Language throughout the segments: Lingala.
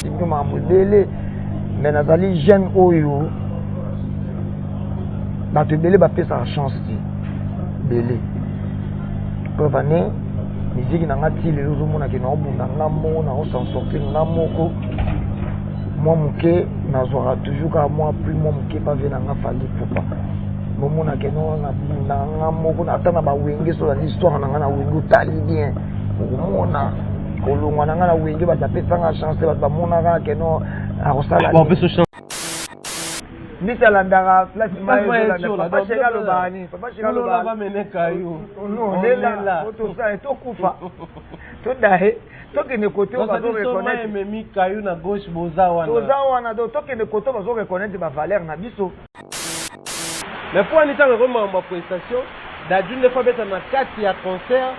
simbi makambo ebele mais nazali jeune oyo bato ebele bapesaka chance te ebele preuve ane miziki na nga ti lelo ozomonake naobunda nga moko naosan sortir nga moko mwa moke nazwaka toujours kaka mwa plus mwa moke pave na nga fali pupa bomonake no nabunda nga moko ata na bawenge sola l'histoire na nga na wenge otali bien okomona kolongwa na nga na wenge bato apesanga chance bato bamonaka keno akosala misalandaka place papa sheka lobani papa sheka lobani tokufa todaye tokende kote bazo reconnaître memi kayu na gauche boza wana do tokende kote bazo reconnaître ba valeur na biso mais pour ani tanga koma ma prestation da d'une fois beta na 4 ya concert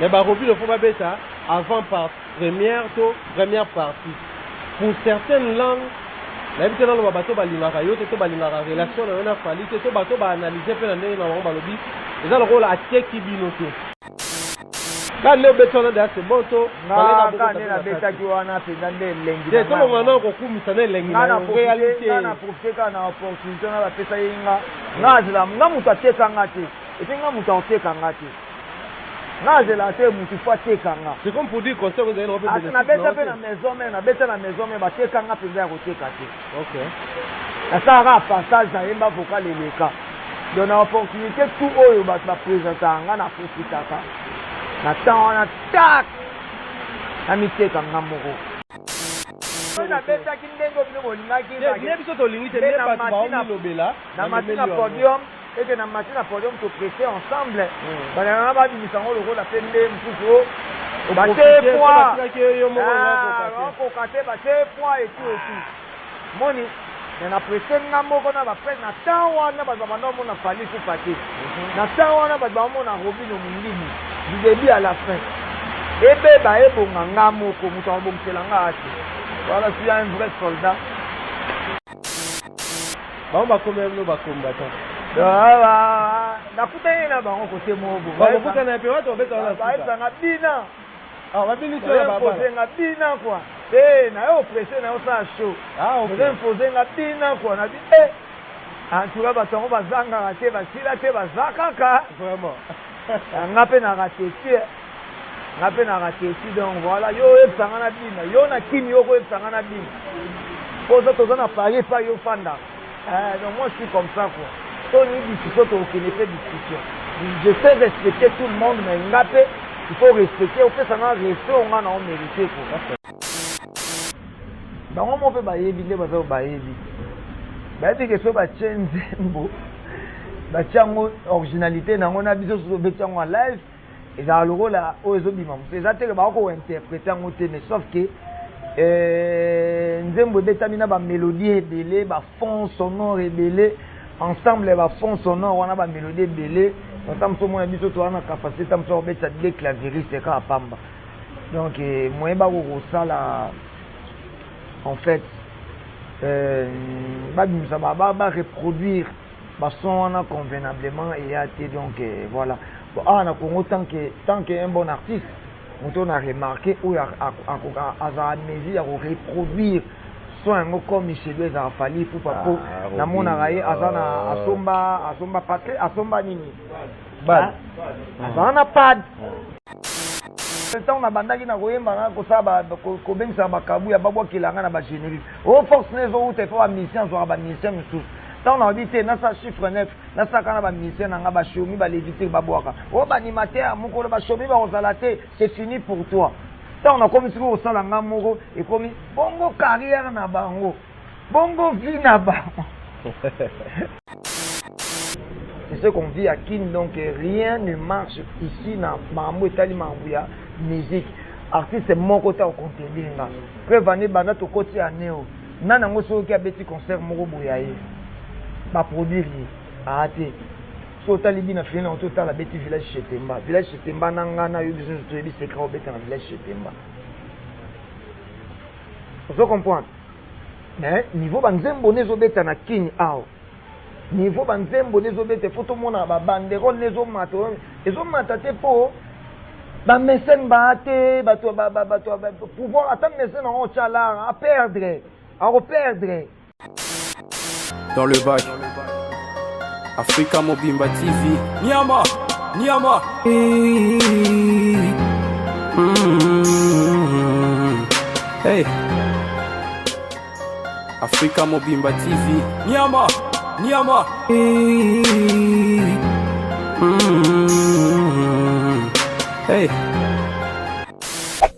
mais ba robi le fois beta avant par première partie pour certaines langues la vie dans le bateau balingaka yo te to balingaka relation na fali te to bateau ba analyser pe na ndenge na bango balobi eza le rôle a teki binoto quand le béton là c'est bon to na beta ki wana pe ndende lengi te to ngana ko kumisa na lengi na réalité na profiter na opportunité na pesa yinga ngazila nga mutu ateka ngati etinga mutu ateka ngati ngazela te mutu fa teka nga c'est comme pour dire concert vous avez un peu de na beta pe na maison mais ba teka nga pe ya ko teka te OK asara passage na yemba vocal eleka donc na opportunité tout oyo ba présenter nga na profiter ka na temps wana tak na miteka nga moko na beta ki ndengo bino bolingaki na biso to lingi te ne pas ba lobela na matina podium et que na matina podium to prêter ensemble bana ba bimisango loko la pende mfuko bate point et tout moni na prêter nga moko na ba prêter na temps wana ba bana mo na fali ku pati na temps wana ba mo na robino mundini du début à la fin ebe ba ebonga nga moko mutu abongela nga ati voilà tu es un vrai soldat ba komem no ba combattant nakutani na bango kote mobo bakokutana pe watu wabeta wana baezanga bina babini nga bina kwa na yo presse na yo sa show impose nga bina kwa na antuka bato yango bazangaka te basila te baza kaka nga mpe na ratesi donc voilà yo oyebisanga na bina yo na kini yo koyebisanga na bina poza toza na pari epa yo fanda donc moi je suis comme ça quoi toni discussion tokende pe discussion je sais respecter tout le monde mais nga mpe il faut respecter opesanga respect onga na omérité quoi bango mo mpe bayebi nde baza bayebi bayebi ke so batie nzembo batie yango originalité nango na biso soso obeti yango en live ezala lokola oyo ezobima mosu eza teke bakointerprete yango te mais sauf ke nzembo ebetami na bamélodie ebele bafond sonore ebele ensemble bafond sonore wana bamélodie ebele ntango somona biso toza na capacité ntango so obetisa de clavieriste kaka pamba donc moyen bakokosala en fait babimisa bareproduire bason wana convenablement eya te donc voilà bon awa na Congo tant que un bon artiste moto na remarqué oyo azala mesure ya koreproduire so yango comme michel ezala fali po papo namonaka ye aza na asomba patre asomba nini azala na pad ntango na bandaki na koyembanga kosala kobengisaka bakabu ya babwakelanga na bagénérique o force na ezowuta efo bamisien azwaka bamisien mosusu ntango na babi te nasala chiffre 9 nasalaka na bamisien na nga bashomi balévite babwaka o baanimateur mokolo bashomi bakozala te c'est fini pour toi ntango nakomi sikoyo kosala nga moko ekomi bongo carrière na bango bongo vie na bango c'est ce qu'on vit à Kin, donc rien ne marche ici na makambo etali makambo ya musique artiste mon côté au contenir nga prévani bana to côté aneo nana ngo soki abeti concert moko boya ye ba produire ate so tali bina fina on total abeti village Chetemba nanga na yo biso to yebi secret obeta na village Chetemba vous comprenez mais niveau banzembo nezo beta na Kin ao niveau banzembo nezo beta photo mona ba banderole nezo mata te po ba mécène baate pouvoir attendre mécène en chala à perdre à reperdre dans le bac Africa Mobimba TV Niama Hey Africa Mobimba TV Niama Hey.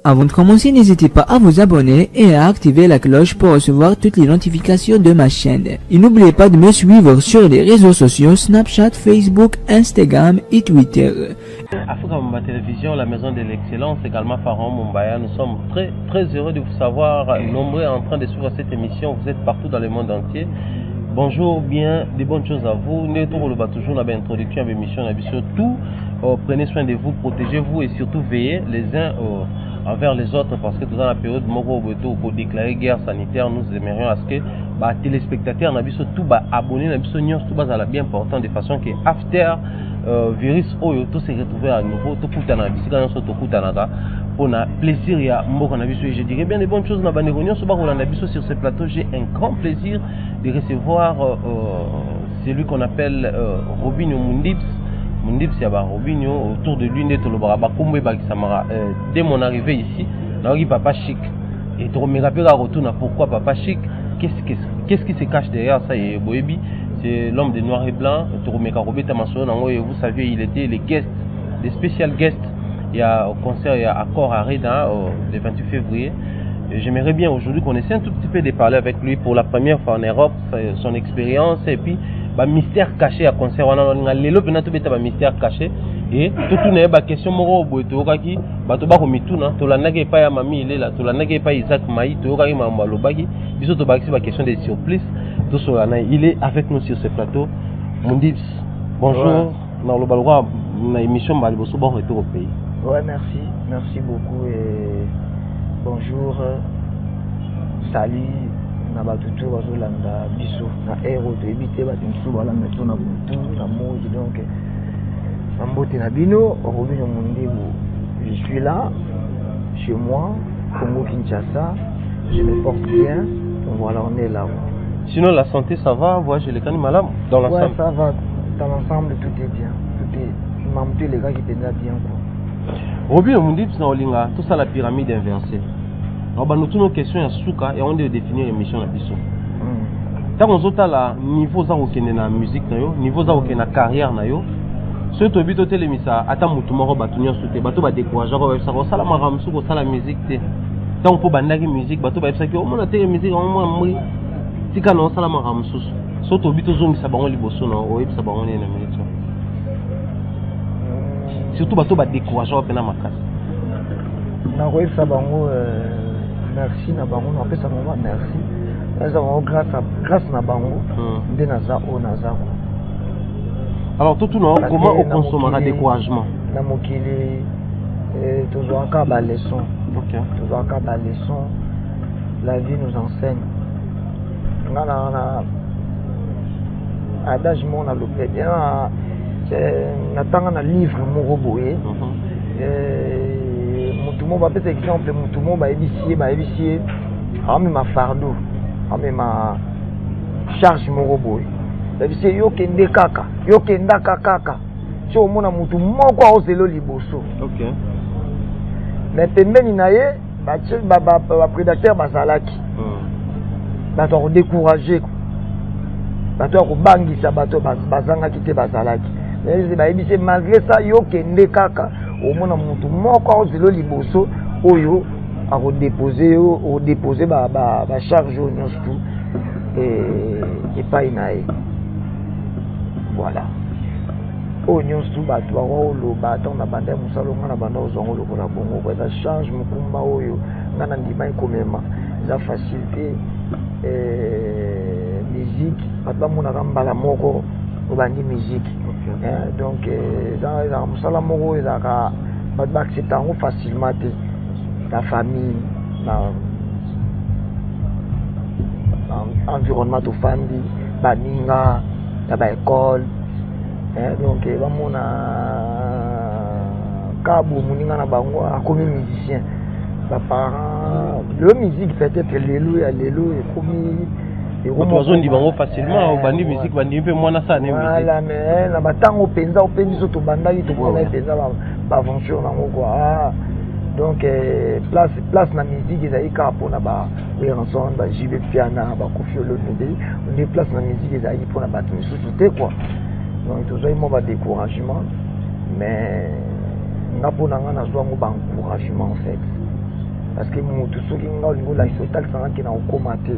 Avant de commencer, n'hésitez pas à vous abonner et à activer la cloche pour recevoir toutes les notifications de ma chaîne. Et n'oubliez pas de me suivre sur les réseaux sociaux Snapchat, Facebook, Instagram et Twitter. Africa Mobimba Télévision, la maison de l'excellence, également Pharaon Mumbaya. Nous sommes très heureux de vous savoir nombreux en train de suivre cette émission. Vous êtes partout dans le monde entier. Bonjour, bien, des bonnes choses à vous. Nous sommes toujours dans l'introduction de l'émission. Tout, prenez soin de vous, protégez-vous et surtout veillez les uns envers les autres parce que dans la période pour déclarer guerre sanitaire, nous aimerions à ce que les téléspectateurs tout abonnés tout bien important de façon que after virus tout se retrouver à nouveau tout pour un plaisir et je dirais bien des bonnes choses sur ce plateau. J'ai un grand plaisir de recevoir celui qu'on appelle Robinho Mundibs. Mundibs Yaba Robinho, autour de lui dès mon arrivée ici, Papa Chic. Et tu me rappelles pourquoi Papa Chic, qu'est-ce qui se cache derrière ça? C'est l'homme de noir et blanc. Vous savez, il était les guests, les spécial guests. Il y a au concert, il y a Accord à Reda le 28 février. J'aimerais bien aujourd'hui qu'on essaie un tout petit peu de parler avec lui pour la première fois en Europe, son expérience et puis mystère caché à concert. On a mystère caché et tout une question moro boetokaki bato ba komituna to la nage pa ya mami il est là to la nage pa Isaac Maï to kaki mamalo baki biso to ba question de surprise tout cela il est avec nous sur ce plateau. Mundibs, bonjour. Dans le balwa na émission Baliboso bon retour au pays. Ouais, merci beaucoup et bonjour, salut, na batutu bazolanda biso na héros de éviter batinsu balanda tona butu na moji donc na mbote na bino Robinho Mundibs. Je suis là chez moi Congo Kinshasa, je me porte bien, donc voilà, on est là. Sinon la santé ça va, voyez les cannes malades dans l'ensemble. Ouais, ça va, dans l'ensemble tout est bien, tout est mamouté les gars qui étaient bien quoi. Robinho Mundibs na olinga tout ça la pyramide inversée. Alors nous avons une question à Souka et on doit définir l'émission à Bissot. Tant qu'on a la niveau za okene na musique na yo, niveau za okene na carrière na yo, ce to bito telemisa ata mutu moko batunya soute bato ba décourager ba ça sala maramsu ko sala musique te. Tant pour bandaki musique bato ba ça que on a te musique on moi tika no sala maramsu. So to bito zongisa bango liboso na o ebisa bango na minute. Surtout bato ba décourager ba pena makasi. Na ko ebisa bango merci na bango na pesa mama merci. Grâce à Bango, alors tout comment on consomme un découragement? Dans mon kili, toujours encore la leçon. Toujours encore la leçon. La vie nous enseigne. On a adage mon alopé. On attend un livre mon robot. Mon va peut-être exemple mon va évicier. Ah mais ma fardeau. Ah mais ma charge mon robot. C'est yo kende kaka, yo kenda kaka. Si au mona mutu moko ozelo liboso. OK. Mais pembeni na ye, ba prédateur bazalaki. Ba to décourager. Ba to ko bangisa bato bazanga kité bazalaki. Mais ba ebise malgré ça yo kende kaka, au mona mutu moko ozelo liboso oyo à redéposer ba charge au nyonstu et pas inae. Voilà. Au nyonstu ba to lo ba ton na bande musalo ngana banda ozongo lo kona bongo ko ça charge mukumba oyo ngana ndima ikomema za facilité musique ba mona kambala moko obandi musique. Donc za musala moko ezaka ba accepter facilement la famille, l'environnement de famille, baninga, la école, donc on a Kabo Moninga na bango comme musicien. Mes parents, le musique peut-être l'élo et comme les oiseaux dit bango facilement au bandi musique bandi peu moins ça né musique. Voilà mais na batango penza au penzi so to bandaki to bona penza ba aventure nango quoi. Donc place na musique ezali ka pona ba ranson ba jibe piana ba kofiolo ndé on est place na musique ezali pona ba misusu te quoi. Donc tout ça il m'a découragement mais na pona nga na zo ngo ba encouragement en fait. Parce que mon tout ce qui nga au niveau la total ça qui na okomate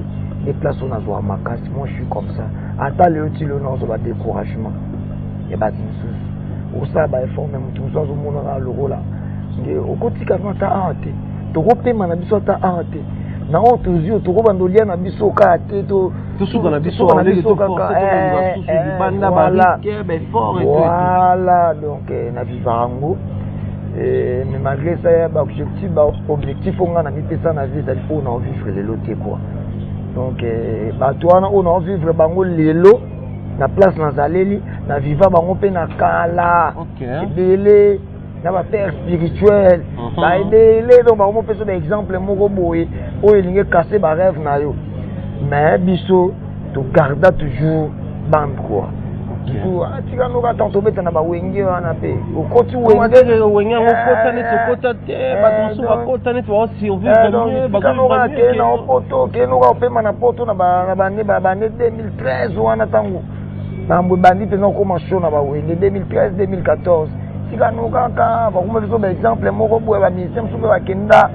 les places on a zo makasi moi je suis comme ça. Ata le utile non zo ba découragement. Et ba misusu. Au ça ba effort même tout ça zo mona le rôle là. Au quotidien quand t'as hâte, tu repères na biso t'as hâte. Na on te dit tu rebandolia na biso ka te to tout sur na biso on est banda barrique ben fort et tout. Voilà donc na vivango mais malgré ça ba objectif on a mis ça na vie d'aller on a vivre le loté quoi. Donc ba toi on a vivre bango lelo na place na zaleli na viva bango pe na kala. OK. Belé na ba père spirituel ba aider donc ba mo pesa d'exemple moko boye o elinge casser ba rêve na yo mais biso to garda toujours bande quoi tu tika no ka tanto beta na ba wenge wana pe o koti wenge o kota ne to kota te ba to so kota ne to survivre mieux ba ko no ke na poto ke no ka pema na poto na ba ne 2013 wana tango na mbo bandi pe no ko masho na ba wenge 2013 2014 tika no kaka ba kuma biso ba exemple moko boye ba ministère msupe ba kenda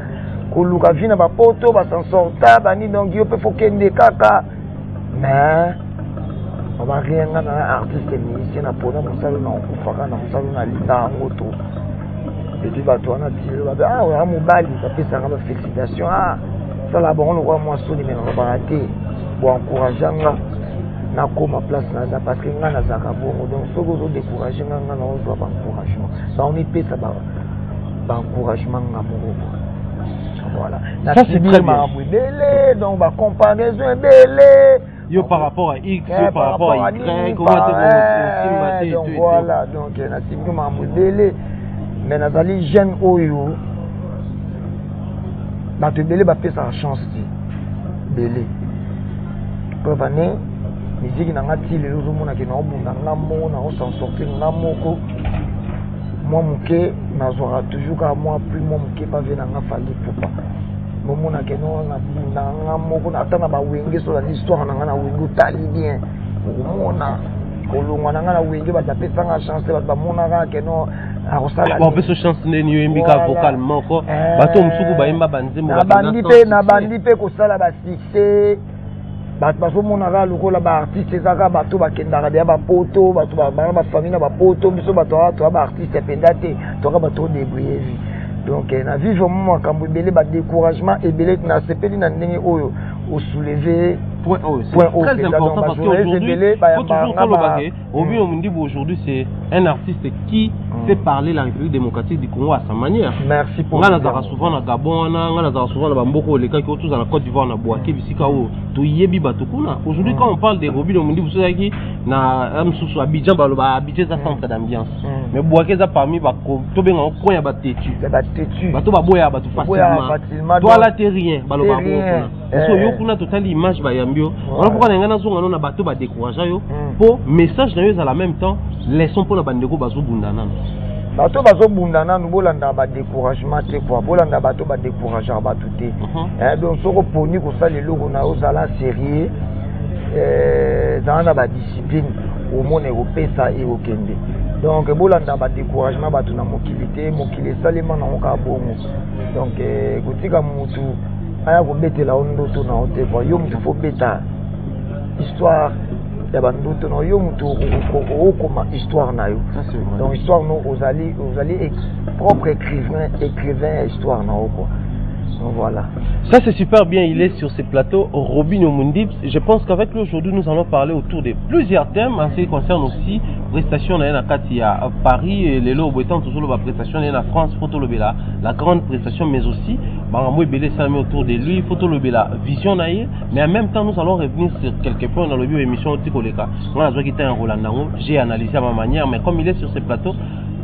koluka vina ba poto ba s'en sorta ba ni donc yo pe fokende kaka mais on va rien na artiste musicien na pona musalo na kufaka na musalo na lita ngoto et puis ba toi na tilo ba ah mobali ça fait ça ba félicitations ah ça là bon on voit moi soli mais on va rater pour encourager na koma place na parce que nga na zaka bongo donc faut que décourager nga na on doit encouragement ça on y peut ça ba encouragement nga moko voilà ça c'est très bien donc ba comparaison belé yo par rapport à X yo par rapport à Y comment te donc voilà donc na tibi ma belé mais na zali jeune oyo ba te belé ba pesa chance belé pour venir musique na ngati le zo mona ke na obunda ngamo na o s'en sortir ngamoko moi muke na zora toujours ka moi plus moi muke pas venir na fali popa mo mona ke no na bunda ngamoko na tana ba wenge so la histoire na ngana wengo tali bien mona kolongwa na ngana wenge ba tapesa nga chance ba mona ka ke no a rosala ba peso chance ne ni yembika vocalement ko bato msuku ba yemba banzembo na bandi pe ko sala ba succès bato monaka lokola baartiste ezaka bato bakendaka deya bapoto bato bana bafamille na bapoto biso bato toa baartiste ependa te toka bato odébrouye vie donc na vivre mo makambo ebele badécouragement ebele na sepeli na ndenge oyo osoulever point haut c'est très important parce qu'aujourd'hui aujourd'hui c'est un artiste qui fait parler la République démocratique du Congo à sa manière. Merci pour ça. On a souvent na Gabon, on a souvent na Bamboko, les cas qui autour dans la Côte d'Ivoire, na Boaké, bisika o to yebi batukuna. Aujourd'hui quand on parle des Robin Omundi, vous savez qui na amsusu Abidjan baloba Abidjan ça centre d'ambiance. Mais Boaké ça parmi ba to benga on coin ba tetu. Bato ba boya ba tout facilement. Toi là t'es rien baloba kuna. So yo kuna total image ba yambio. On pourquoi ngana zonga na bato ba décourager yo pour message na yo à la même temps leçon pour la bandeko bazo bundana. Bato bazo bundana nous bolanda ba découragement te quoi bolanda bato ba décourager ba tout donc soko poni ko sala loko na ozala sérieux dans ba discipline au monde européen et au Kende donc bolanda ba découragement bato na mokilité mokilé salema na ka bongo donc kotika mutu aya ko betela ondo to na ote quoi yo mutu faut beta histoire ya bandoto no yo mutu okoma histoire na yo donc histoire no ozali propre écrivain histoire na quoi donc voilà ça c'est super bien. Il est sur ces plateaux Robin Omundi. Je pense qu'avec lui aujourd'hui nous allons parler autour de plusieurs thèmes en ce qui concerne aussi prestation na kati à Paris et les lots étant toujours la prestation na France photo lobela la grande prestation mais aussi bangamoi belé ça met autour de lui photo lobela vision naïe mais en même temps nous allons revenir sur quelques points dans le bio émission Tikoleka. Moi je vois qu'il était en Roland j'ai analysé à ma manière mais comme il est sur ces plateaux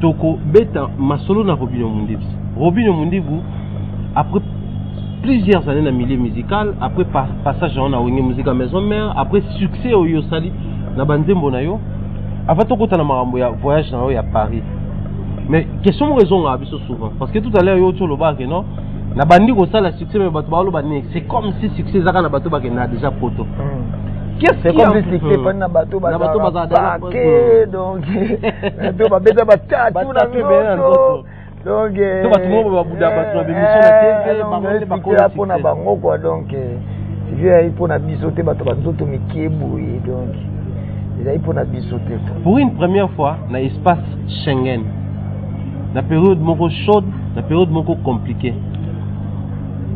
toko beta masolo na Robinho Mundibu. Robinho Mundibu après plusieurs années dans le milieu musical, après passage dans la musique à maison mère, après succès au Yosali na bandembo na yo, avant to kota na marambo ya voyage na yo ya Paris. Mais question raison à biso souvent parce que tout à l'heure yo to loba que non na bandi ko sala succès mais bato ba lo ba c'est comme si succès zaka na bato ba ke na déjà poto. C'est comme si succès pas na bato ba donc bato ba beta ba tatu na moto. Donc to bato mo ba buda bato na bémission na tv ba ko la pona bango quoi donc il pour na bisoter bato ba nzoto mikebu donc il pour na bisoter. Pour une première fois na espace Schengen la période moko chaude la période moko compliquée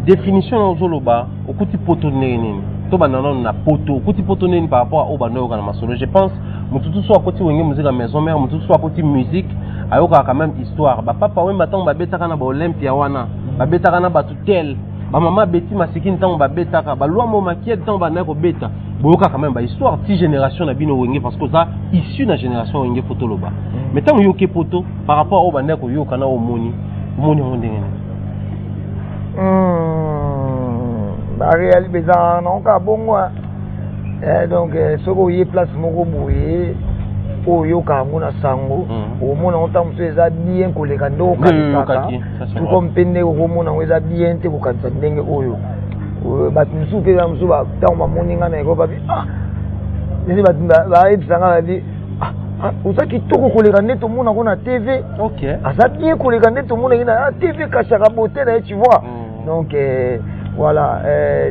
définition na ozoloba okuti poto nene to banana na poto okuti poto nene par rapport au bano kana masolo je pense mututu so akoti wenge musique à maison mère mututu so akoti musique ayoka quand même histoire ba papa we matango ba betaka na ba Olympia wana ba betaka na ba tutel ba mama beti masiki ntango ba betaka ba lwa mo makie ntango ba na ko beta boyoka quand même ba histoire ti génération na bino wenge parce que ça issu na génération wenge photo loba mais tant yoke poto par rapport au banda ko yoka na omoni ndengene ba réel bezan non ka bongwa donc soko yé place moko boye o yoka ngona sango o mona onta mso eza bien koleka ndo ka tout comme pende o mona eza bien te ko kanisa ndenge oyo ba tmusu pe ba mso ba ta ma moninga na ko ba nini ba ebisanga ba uza kitoko koleka nde tomona ko na TV. OK. Aza bien koleka nde tomona na TV kachaka beauté na tu vois. Donc voilà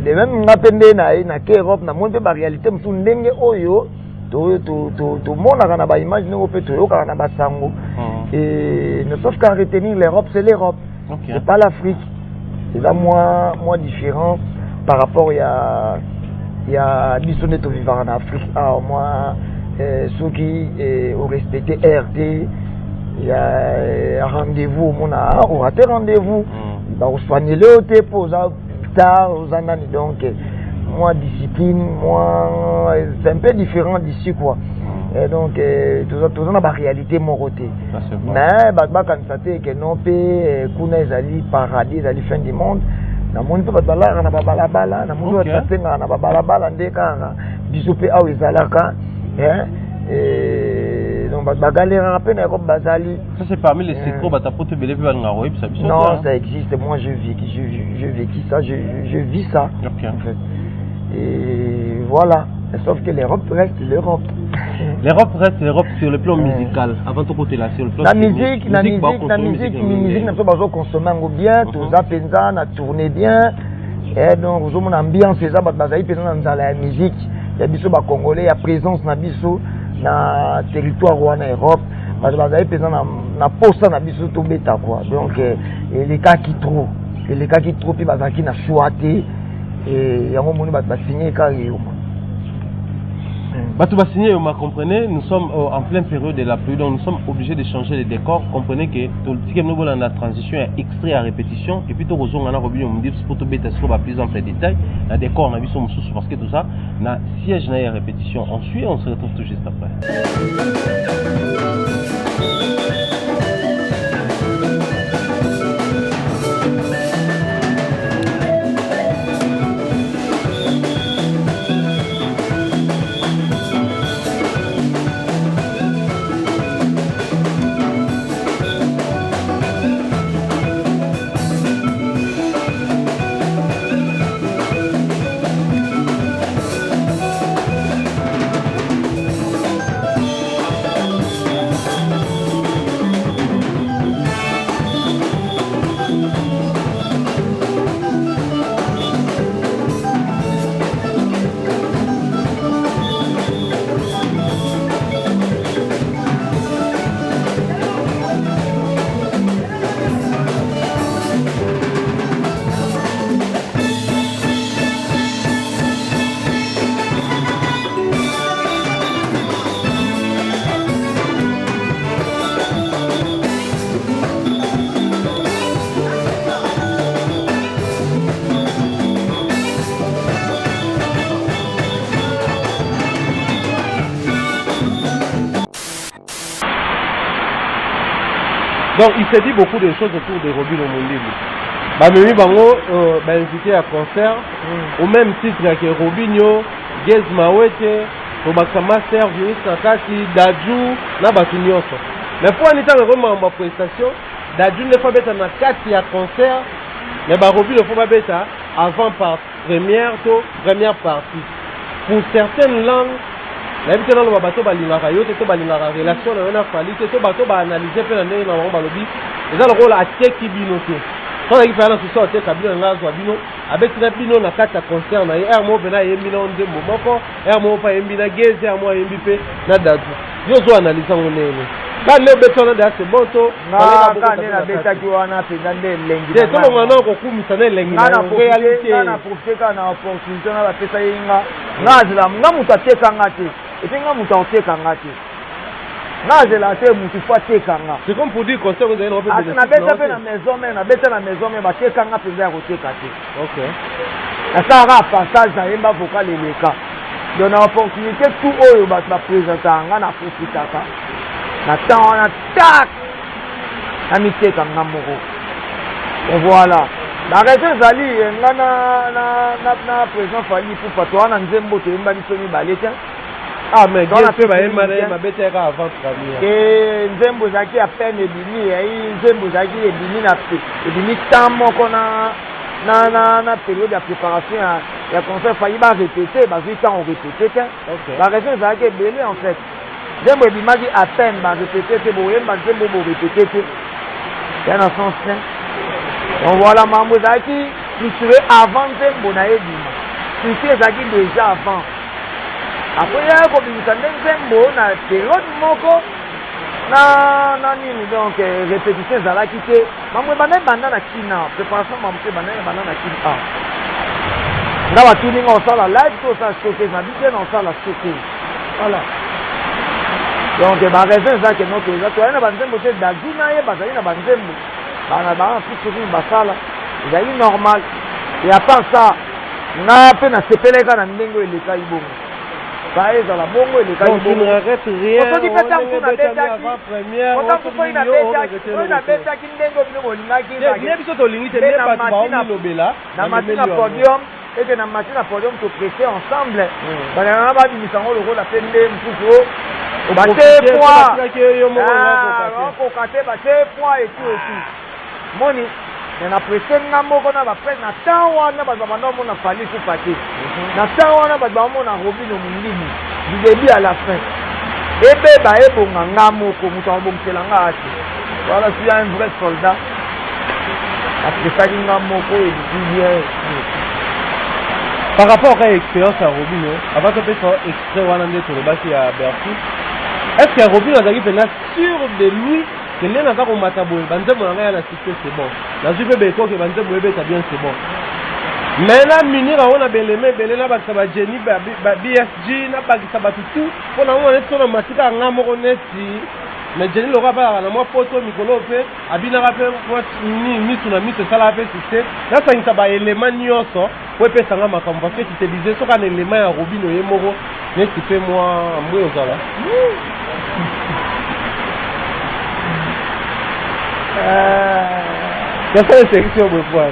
les mêmes ngapende na ke Europe na monde ba réalité msu ndenge oyo to mona kana ba image ngo pe to yoka na basango. Et ne sauf qu'à retenir l'Europe, c'est l'Europe. Okay. C'est pas l'Afrique. C'est là moins différent par rapport il y a bisonné to vivre en Afrique. Ah moi ceux qui ont respecté RT, il y a rendez-vous, on a raté rendez-vous, on soigne le hôtel pour tard aux années, donc moi discipline, moi c'est un peu différent d'ici quoi. Et donc tout ça on a la réalité mon côté. Mais bah quand ça t'est que non pe kuna ezali paradis ezali fin du monde. Na moni pe batala na balabala na moni batenga na balabala ndeka biso pe awo ezalaka. Donc bagalera peine comme bazali. Ça c'est parmi les secrets bata pote belé pe nga roib ça biso. Non, ça existe, moi je vis ça, je vis ça. OK. En fait. Et voilà, sauf que l'Europe reste l'Europe. L'Europe reste l'Europe sur le plan musical. Avant tout côté là sur le plan la musique n'a pas besoin de consommer bien, tout ça pensa na tourner bien. Et donc vous avez ambiance ça bazali pensa dans la musique. Il y a biso ba congolais, il y a présence na biso na territoire wana Europe. Parce que bazali pensa na posa na biso to beta quoi. Donc les cas qui trop puis bazaki na choité et yango moni ba signer ka yo. Bato ba signer ma comprenez, nous sommes en pleine période de la pluie donc nous sommes obligés de changer les décors. Comprenez que tout ce qui nous dans la transition est extrait à répétition et puis to rozonga na Robinho Mundibu pour to beta sur plus en détail. La décor na biso mususu parce que tout ça na siège na répétition. On suit, on se retrouve tout juste après. Donc il s'est dit beaucoup de choses autour de Robino Mondimbi. Bamemi bango invité à concert au même titre que Robinho, Gez Mawete, Tobaka Master, Vinis Nakati, Dadju, na batu nyonso. Mais pour anita vraiment en prestation, Dadju ne faut pas na kati à concert, mais Robino faut pas beta avant par première partie. Pour certaines langues, la vie dans le bateau balingara yo te balingara relation na na fali te bateau ba analyser pe na ndenge na bango balobi. Eza le rôle à teki binote. Quand il fait un souci à Kabila Ngazo Abino, avec Rapino na kata concert na Ermo Bena Yembina Onde Momoko, Ermo Pa Yembina Geze, Ermo Yembipe, na Dadu. Yo zo analyser on est. Quand le béton là c'est bon to, quand la bêta qui wana pezande lengi. C'est tout le monde ko kumisana lengi. Na réalité, na profiter na opportunité na la pesa yinga. Ngazila ngamuta teka ngati. Etenga muta oteka ngati. Ngazela te mutu fa teka nga. C'est comme pour dire concert vous avez une repère. Na bêta pe na maison mais na bêta na maison mais ba teka nga pesa ko teka te. OK. Asara passage na yemba vocal eleka. Donc na opportunité tout oyo ba présenter nga na profitaka. Na temps on a tac na miteka nga moko. Et voilà. La raison zali nga na président Fali pour patwa na nzembo te yemba biso mi baleta. Ah mais dans la peba ma bêta avant premier. Et nzembo zaki à peine ebimi et nzembo zaki ebimi na pe. Ebimi temps moko na période de préparation ya concert Fali ba répéter ba 8 ans on répéter. OK. La raison zaki belé en fait. Nzembo ebimaki à peine ba répéter te bo yemba nzembo bo répéter te. Ya na sens là. Donc voilà mambo zaki structuré avant nzembo na ebima. Structuré zaki déjà avant. Après il y a comme nzembo na période moko na nini donc répétition zalaki te mambo bana banda na kina préparation mambo bana na kina na ba tuning on sala live to ça showcase na bien on sala showcase voilà donc ba raison ça que notre ça toi na banzembo te dazuna ye bazali na banzembo bana futur basala ezali normal et à part ça na pe na sepeleka na ndengo eleka ibongo. Ça est dans la bongo et les cas. Donc tu ne regrettes rien. On dit que tu as avant première. On a bêta qui n'est pas il y a des autres lignes, il y a pas de lobela. Na machine à podium et que na machine à podium to presser ensemble. Ba na ba di misango le rôle la pende mfuko. Ba te point. Ah, on kate ba te point et tout. Moni na presse nga moko na ba presse na temps wana ba banda mona Fali ku pate na temps wana ba mona Robino Mondimbi du début à la fin ebe ba ebonga nga moko mutu abongela nga ati voilà si un vrai soldat après nga moko et bien par rapport à l'expérience à Robino avant de faire extrait wana ndeto le basi à Bercy est-ce que Robino a dit sûr de lui que les gens qui ont mataboué, c'est bon. La jupe béco que banzemo est bien c'est bon. Mais là, minir on a belémé, beléna bakaba Jenny, BSG, na bakaba tout. On a on est sur le matika ngamoroneti. Mais Jenny l'aura pas la moi photo Mikolo fait, abina rappel moi ni tsunami c'est ça la fait c'est. Là ça il taba élément nyonso, pour pe sanga makambo parce que tu te disais sur un élément à Robino Yemoro, mais tu fais moi mbwe ozala. C'est ça la sélection de pouvoir.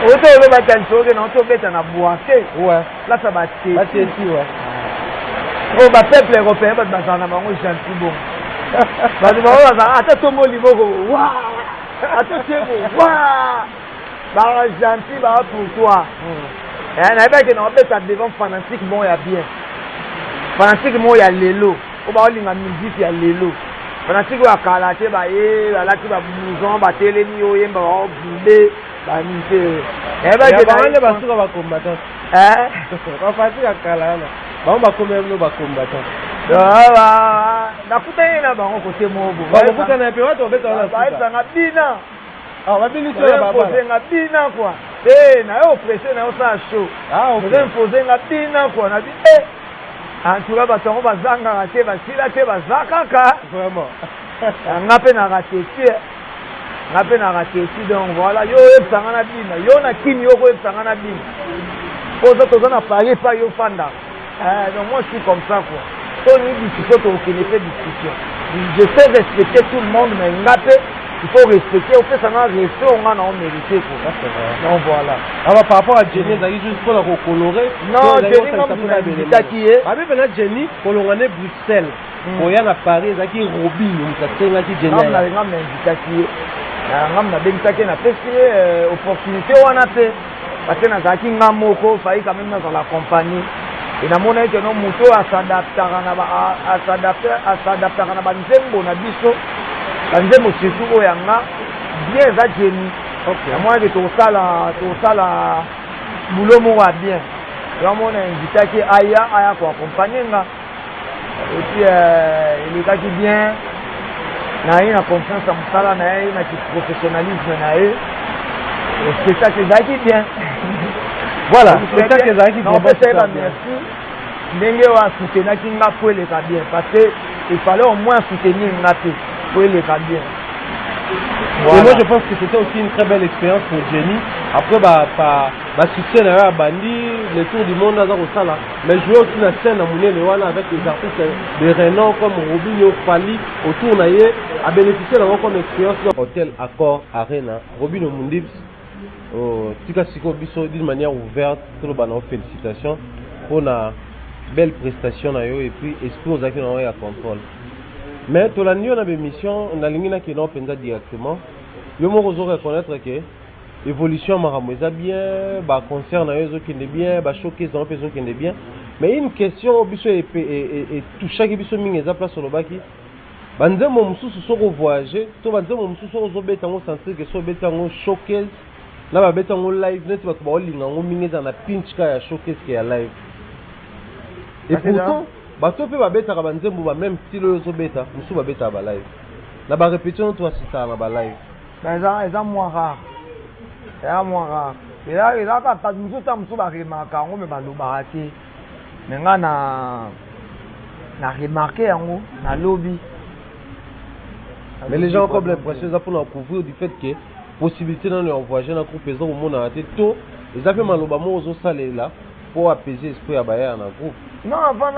Autant le bâtiment que non to beta na boité. Ouais. Là ça va tirer. Va tirer ouais. Oh ba peuple européen ba bazana bango gentil bon. Ba di bango za ata tombo liboko. Waouh. Ata tebo. Waouh. Ba gentil ba pour toi. Et na ba que non beta devant fanatique bon ya bien. Fanatique bon ya lelo. O ba olinga musique ya lelo. Fanatique wa kala te ba ye la ki ba blouson ba teleni oyemba ba bumbe. Eh ben je vais pas sur va combattant. On va faire calala. Ba ba comme no ba combattant. Ah na kutana na bango côté mobo. Ba kutana pe wato beta na. Ba esa na bina. Ah ba bini so ba ba. Na bina quoi. Na yo presser na yo sa show. Ah OK. On poser na bina quoi na bi en tout cas ba tongo ba zanga raté ba sila te ba zakaka. Vraiment. Ngape na raté. Ngape na raté donc voilà yo epsanga na bina yo na kini yo ko epsanga na bina ozo tozo na pari pa yo fanda donc moi je suis comme ça quoi to ni discussion to okene fait discussion je sais respecter tout le monde, mais il faut respecter, au fait, ça n'a respect, on a mérité. Donc voilà. Alors par rapport à Jenny, ça juste pour la recolorer. Non, Jenny, comme Jenny, pour le ramener Bruxelles. Pour y aller à Paris, ça qui Robin, ça c'est là qui Jenny. On a invité on a fait opportunité, on a fait. Parce que nous avons failli quand même dans la compagnie. Et nous avons dit que nous avons s'adapter à la nzembo na biso. La nzembo surtout au yanga bien za Jenny. Moi que tout ça la boulot mo va bien. Donc on a invité qui aya pour accompagner nga. Et puis il est qui bien. Na une confiance en musala na une professionnalisme na eux. Le spectacle est qui bien. Voilà, le spectacle est qui bien. En fait, merci. Ndenge wa soutenir qui nga pour les bien parce que il fallait au moins soutenir Ngaté pour les bien. Voilà. Et moi je pense que c'était aussi une très belle expérience pour Jenny. Après succès à Bandi, le tour du monde dans au sala. Mais jouer aussi la scène à Moulin avec les artistes de renom comme Robinho Fali autour naïe a bénéficié d'avoir comme expérience dans l'hôtel Accor Arena. Robinho Mundibs Tika Siko Biso d'une manière ouverte, tout le monde félicitations pour la belle prestation et puis esprit aux actions à contrôle. Mais tout l'année on a des missions, on a l'ingénieur qui n'ont pas directement. Le mot vous reconnaître que l'évolution m'a bien, bah concert na eux qui est bien, bah showcase dans personne qui est bien. Mais une question biso et tout chaque biso mingi za place sur le baki. Banze mo mususu soko voyager, to banze mo mususu soko beta ngo sentir que so beta ngo showcase. Là ba beta ngo live, net ba ko linga ngo mingi za na pinch ka ya showcase qui est live. Et pourtant bato pe ba beta ka banze mo ba même style zo beta, musu ba beta ba live. Na ba répétition to assista na ba live. Ça moins rare. C'est moins rare. Et là quand nous sommes sur la remarque, on me baloba ati. Mais na remarqué en na lobby. Mais les gens ont comme l'impression ça pour nous couvrir du fait que possibilité dans leur voyage dans groupe présent au monde a été tôt. Ils avaient maloba mo zo salé là pour apaiser l'esprit à bailler en groupe. Non, avant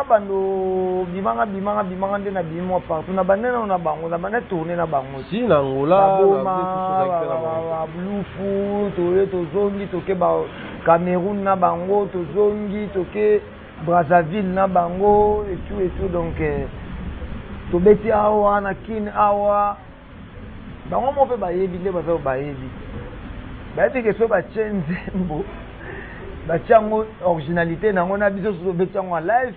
bando bimanga de na bimo partout na banana na bango na banana tourner na bango si na ngola na blufu to zongi to ke ba Cameroun na bango to zongi to ke Brazzaville na bango et tout donc to beti awa na kin awa bango mo pe ba yebi le ba zo ba yebi ba te ke so ba change mbo bachango originalité nango na biso so betango live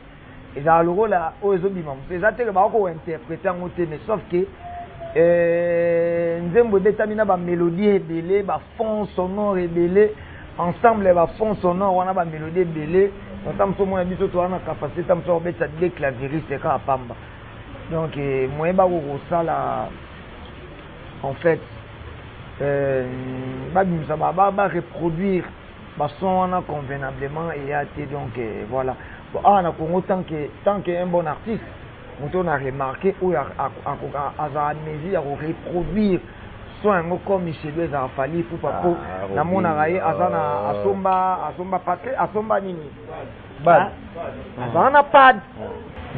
et za le rôle au ezobima c'est ça te ba ko interpréter ngo te mais sauf que nzembo betamina ba mélodie ebele ba fond sonore ebele ensemble ba fond sonore wana ba mélodie ebele tam so mona biso to wana capacité tam so beta de clavieriste ka pamba donc moi ba ko sala en fait ba bimisa ba reproduire son convenablement et a été donc voilà bon on a Congo tant que un bon artiste on a remarqué où à mesure à reproduire soit comme Michel a fallu pour pas na mon araye azana asomba paquet asomba nini bad azana pad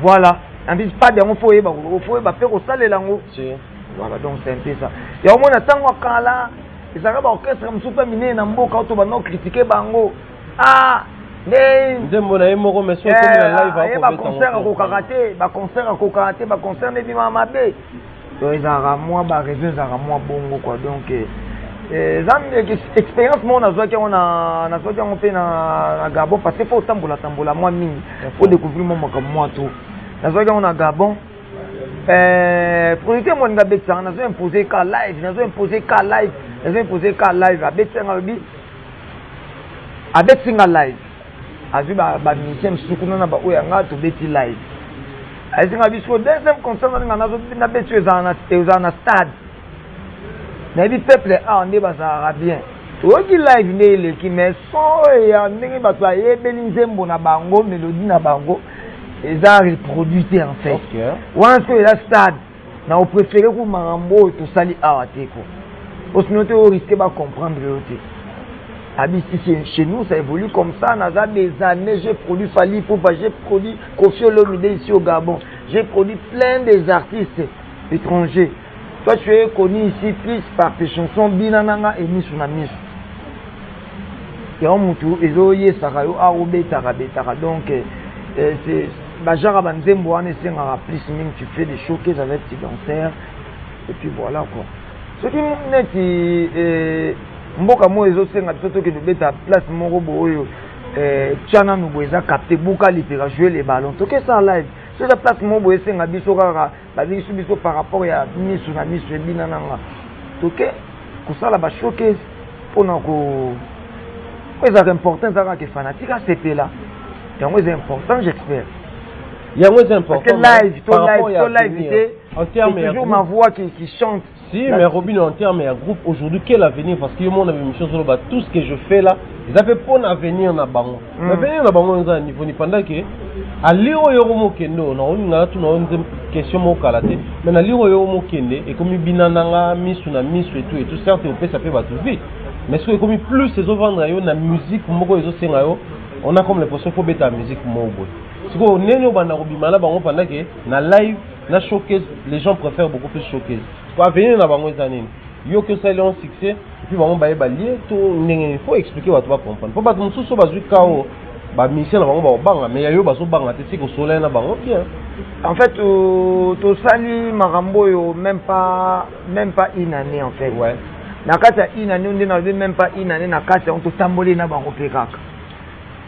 voilà on dit pas de on faut faire au salé lango voilà donc c'est un peu ça et au moins tango kala ezaka ba orchestre musupa mine na mboka to bano critiquer bango ndembo na yemo mais so comme la live ba concert ko karaté ba concert ne bima mabe to ezaka moi ba raison ezaka moi bongo quoi donc zambe expérience mon nazo ki on nazo ki on pe na Gabon parce que faut tambola moi mingi faut découvrir mon moi tout nazo ki on na Gabon producteur mon nga betsa nazo imposer ka live avec single live azu ba musicien sukuna na ba oya nga to beti live azinga biso deuxième concert na nazo na betu ezana stade na bi peuple ande ba za bien oki live ne le ki mais son ya ndenge ba to ayebeli nzembo na bango mélodie na bango eza reproduite en fait once que la stade na on préférer ku marambo to sali awate ko sinon tu risques de comprendre. Chez nous, ça évolue comme ça. Dans des années, j'ai produit Fally Ipupa, j'ai produit Koffi Olomide ici au Gabon. J'ai produit plein des artistes étrangers. Toi, tu es connu ici plus par tes chansons Binananga et Misunamis. Et on moutou, et zoye sarayo aoube tarabetara. Donc, c'est Bajara Banzembo, plus tu fais des showcases avec tes danseurs. Et puis voilà quoi. Ce qui est mboka mo ezosenga biso toke beta place moko boyo tchana no boza capter buka lipera jouer les ballons toke ça live sur la place mo boye senga biso kaka ba biso par rapport ya misu na misu binananga toke ko sala ba showcase pona ko c'est important ça que fanatique à CP là c'est important j'espère. Il y a moins important. Parce que live, c'est toujours ma voix qui chante. Si, mais Robin, en termes de groupe, aujourd'hui, quel avenir? Parce que moi, tout ce que je fais là, ils avaient pas un avenir dans le banc. L'avenir dans le banc, on a un niveau, pendant que, à l'iro yomo kendo, on a une question mo kalate, mais à l'iro yomo kende, et comme binananga, misuna, misu et tout, certes, on peut s'appeler tout vite. Mais ce que comme plus ces autres vendent la musique, on a comme l'impression qu'il faut mettre la musique mo. Si on est pendant que na live, na showcase, les gens préfèrent beaucoup plus showcase. Pour venir dans bango zanine, yo que ça un succès, et puis bango baye balier, il faut expliquer what tu vas comprendre. Faut pas tout ça bazu kao, ba mission na bango ba banga, mais yo bazo banga te c'est que soleil na bango bien. En fait, to sali marambo yo même pas une année en fait. Ouais. Na kata une année on dit même pas une année na kata on to tambolé na bango pekaka.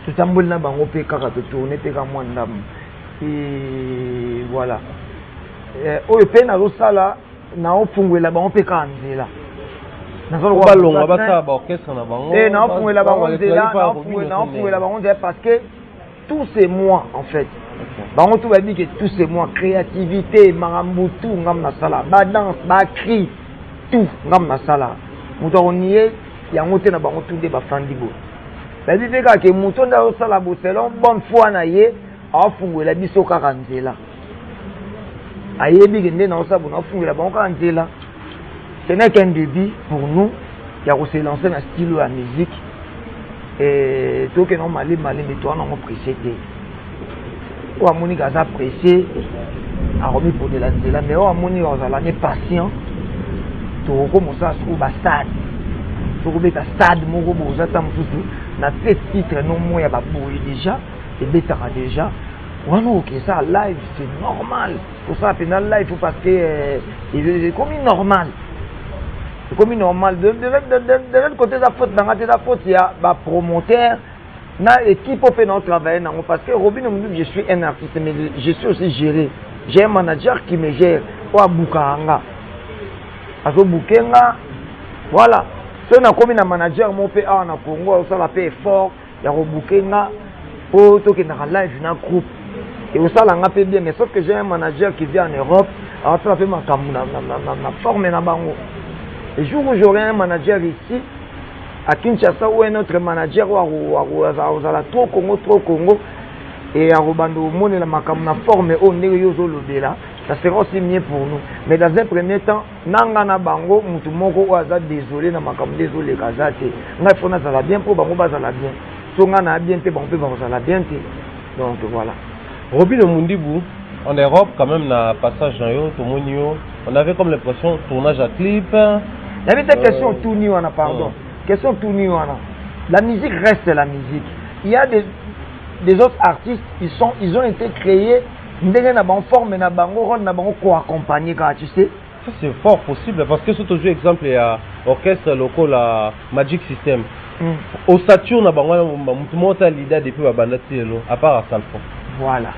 Tout tambol na bango pe kaka to tourner pe ka mwandam et voilà oyo pe na losala na ofungwela bango pe ka nzela na zo ba longa ba ta ba orchestre na bango na ofungwela bango nzela na ofungwela bango nzela parce que tous ces mois en fait bango tout va dire que tous ces mois créativité marambu tout ngam na sala ba danse ba cri tout ngam na sala muto oniye yango te na bango tout de ba fandibo. La vie fait que mouton dans la selon bonne foi na ye a fungwe la biso karanzela aye bigende na osa bona fungwe la bon karanzela ce n'est qu'un début pour nous il y a aussi lancé un style de la musique et tout que non malé mais toi non apprécié ou amoni gaza apprécié a remis pour de la nzela mais o amoni on l'année patient to commencer à se trouver stade to beta stade moko boza tam tout na tête titre non moi ya baboui déjà et betara déjà on ok ça live c'est normal pour ça pendant live faut parce que c'est comme normal c'est comme normal de l'autre côté la faute dans la faute il y a ba promoteur na équipe au fait notre travail non parce que Robin me dit je suis un artiste mais je suis aussi géré j'ai un manager qui me gère ou bukanga azo bukenga voilà. Si on a comme un manager, mon père en Congo, ça la paix fort, il y a rebouqué là, au toque dans live dans groupe. Et ça l'a fait bien, mais sauf que j'ai un manager qui vient en Europe, alors ça fait ma forme na bango. Le jour où j'aurai un manager ici, à Kinshasa ou un autre manager ou à trop Congo, et à Robando Monde la makamna forme au néo là. Ça sera aussi mieux pour nous. Mais dans un premier temps, nangana bango mutu moko oaza désolé na makam désolé kazate. Ngai fona ça va bien pour bango ba ça va bien. So ngana bien te bango pe bango ça va bien te. Donc voilà. Robin Mundibu en Europe quand même na passage dans yo tomonio, on avait comme l'impression tournage à clip. Il y avait des questions tourni on a pardon. Question tourni on a. La musique reste la musique. Il y a des autres artistes ils ont été créés ndenge na ban forme na bango rôle na bango ko accompagner quand tu sais ça c'est fort possible parce que c'est toujours exemple il y a orchestre local la Magic System au Saturne na bango mutu mota leader depuis ba bandati lo à part à Salfo voilà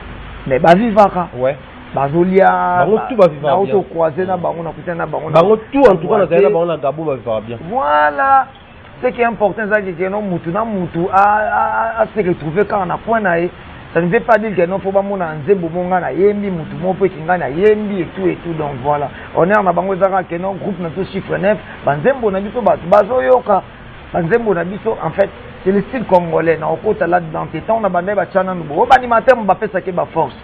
mais ba vivaka ouais bazolia bango tout ba vivaka bien auto croiser na bango na kuta na bango tout en tout cas na bango na gabo ba vivaka bien voilà ce qui est important c'est que non mutu na mutu a se retrouver quand on a point na ça ne veut pas dire que non faut pas mon nzembo monga na yembi mutu mopo kinga na yembi et tout donc voilà on est en bango zaka que non groupe na tout chiffre 9 banzembo na biso bazo yoka banzembo na biso en fait c'est le style congolais na okota là dans tes temps na bandai ba chana nubo ba animateur mba pesa ke ba force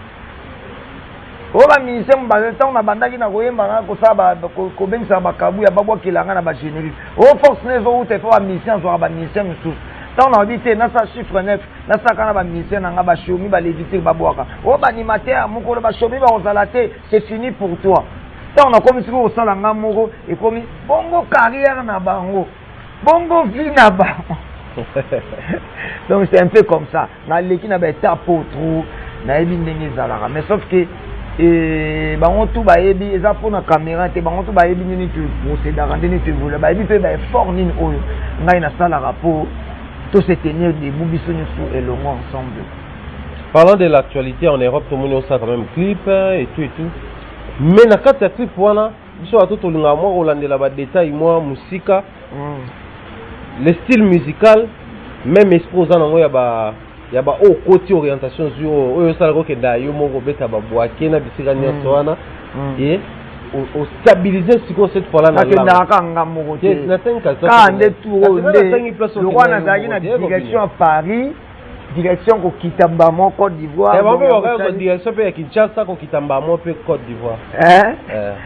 oba musicien mbazeta on abandaki na koyemba ko saba ko bengisa bakabu ya babwa kilanga na ba générique o force nezo ute fa musicien zo ba musicien mususu tant on a dit na sa chiffre 9 na sa kana ba musicien na ba shomi ba léviter babwaka o ba animateur moko ba shomi ba ozalate c'est fini pour toi tant on a comme si ko sala nga moko et comme bongo carrière na bango bongo vie na bango donc c'est un peu comme ça na leki na ba tapo trop na ebi ndenge zalara mais sauf que et bango tout ba ebi eza pour na caméra te bango tout ba ebi nini tu procéder ndeni tu voulais ba ebi pe ba fort nini oyo ngai na sala rapport tout se tenir debout biso nyonso elongo ensemble. Parlant de l'actualité en Europe, tout le monde a quand même clip et tout. Mais na kati ya clip wana biso bato tolinga mwa kolandela ba détail mwa musika le style musical même exposant nango ya ba o côté orientation sur oyo sala ko kenda yo moko beta ba boake na bisika nyonso wana et au stabiliser siko cette fois là na kenda kanga moko te na tenka ça ka nde tour le roi na zaki na direction à Paris direction ko kitamba mo Côte d'Ivoire ba ba direction pe ya Kinshasa ko kitamba mo pe Côte d'Ivoire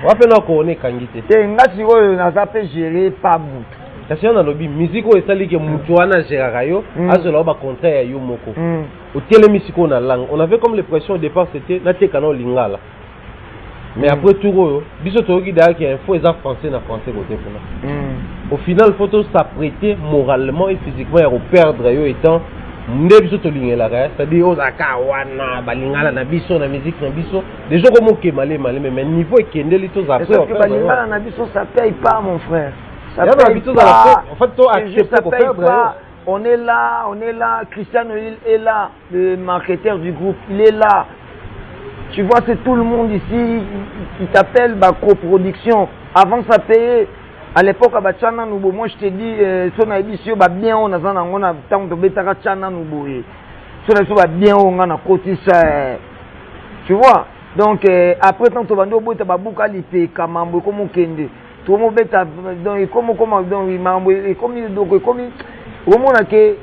wa pe na ko ne kangite te ngasi oyo na za pe gérer pas mutu kasi on a lobby musique o esali ke mutu wana gérera yo azola ba contrat ya yo moko o tele musique na langue on avait comme l'impression au départ c'était na te kana lingala mais après tout oyo biso toyoki d'ailleurs qu'il y a un faux exemple français na français côté kuna au final faut s'apprêter moralement et physiquement à perdre yo étant nde biso tolingela ka c'est-à-dire ozaka wana balingala na biso na musique na biso déjà comme ke malé mais niveau ekendeli to za après balingala na biso ça paye pas mon frère. Ça paye pas. En fait toi accepter pour perdre. On est là, Cristiano est là, le marketeur du groupe, il est là. Tu vois, c'est tout le monde ici qui t'appelle coproduction. Avant ça payait. À l'époque, moi je te dis, son édition va bien, on a tant de bêta chana nous va bien, on a côté ça. Tu vois? Donc après tant de bando boita babuka lipe kamambo comme kende. Tout le monde bêta donc comme donc mambo et comme donc comme au monde que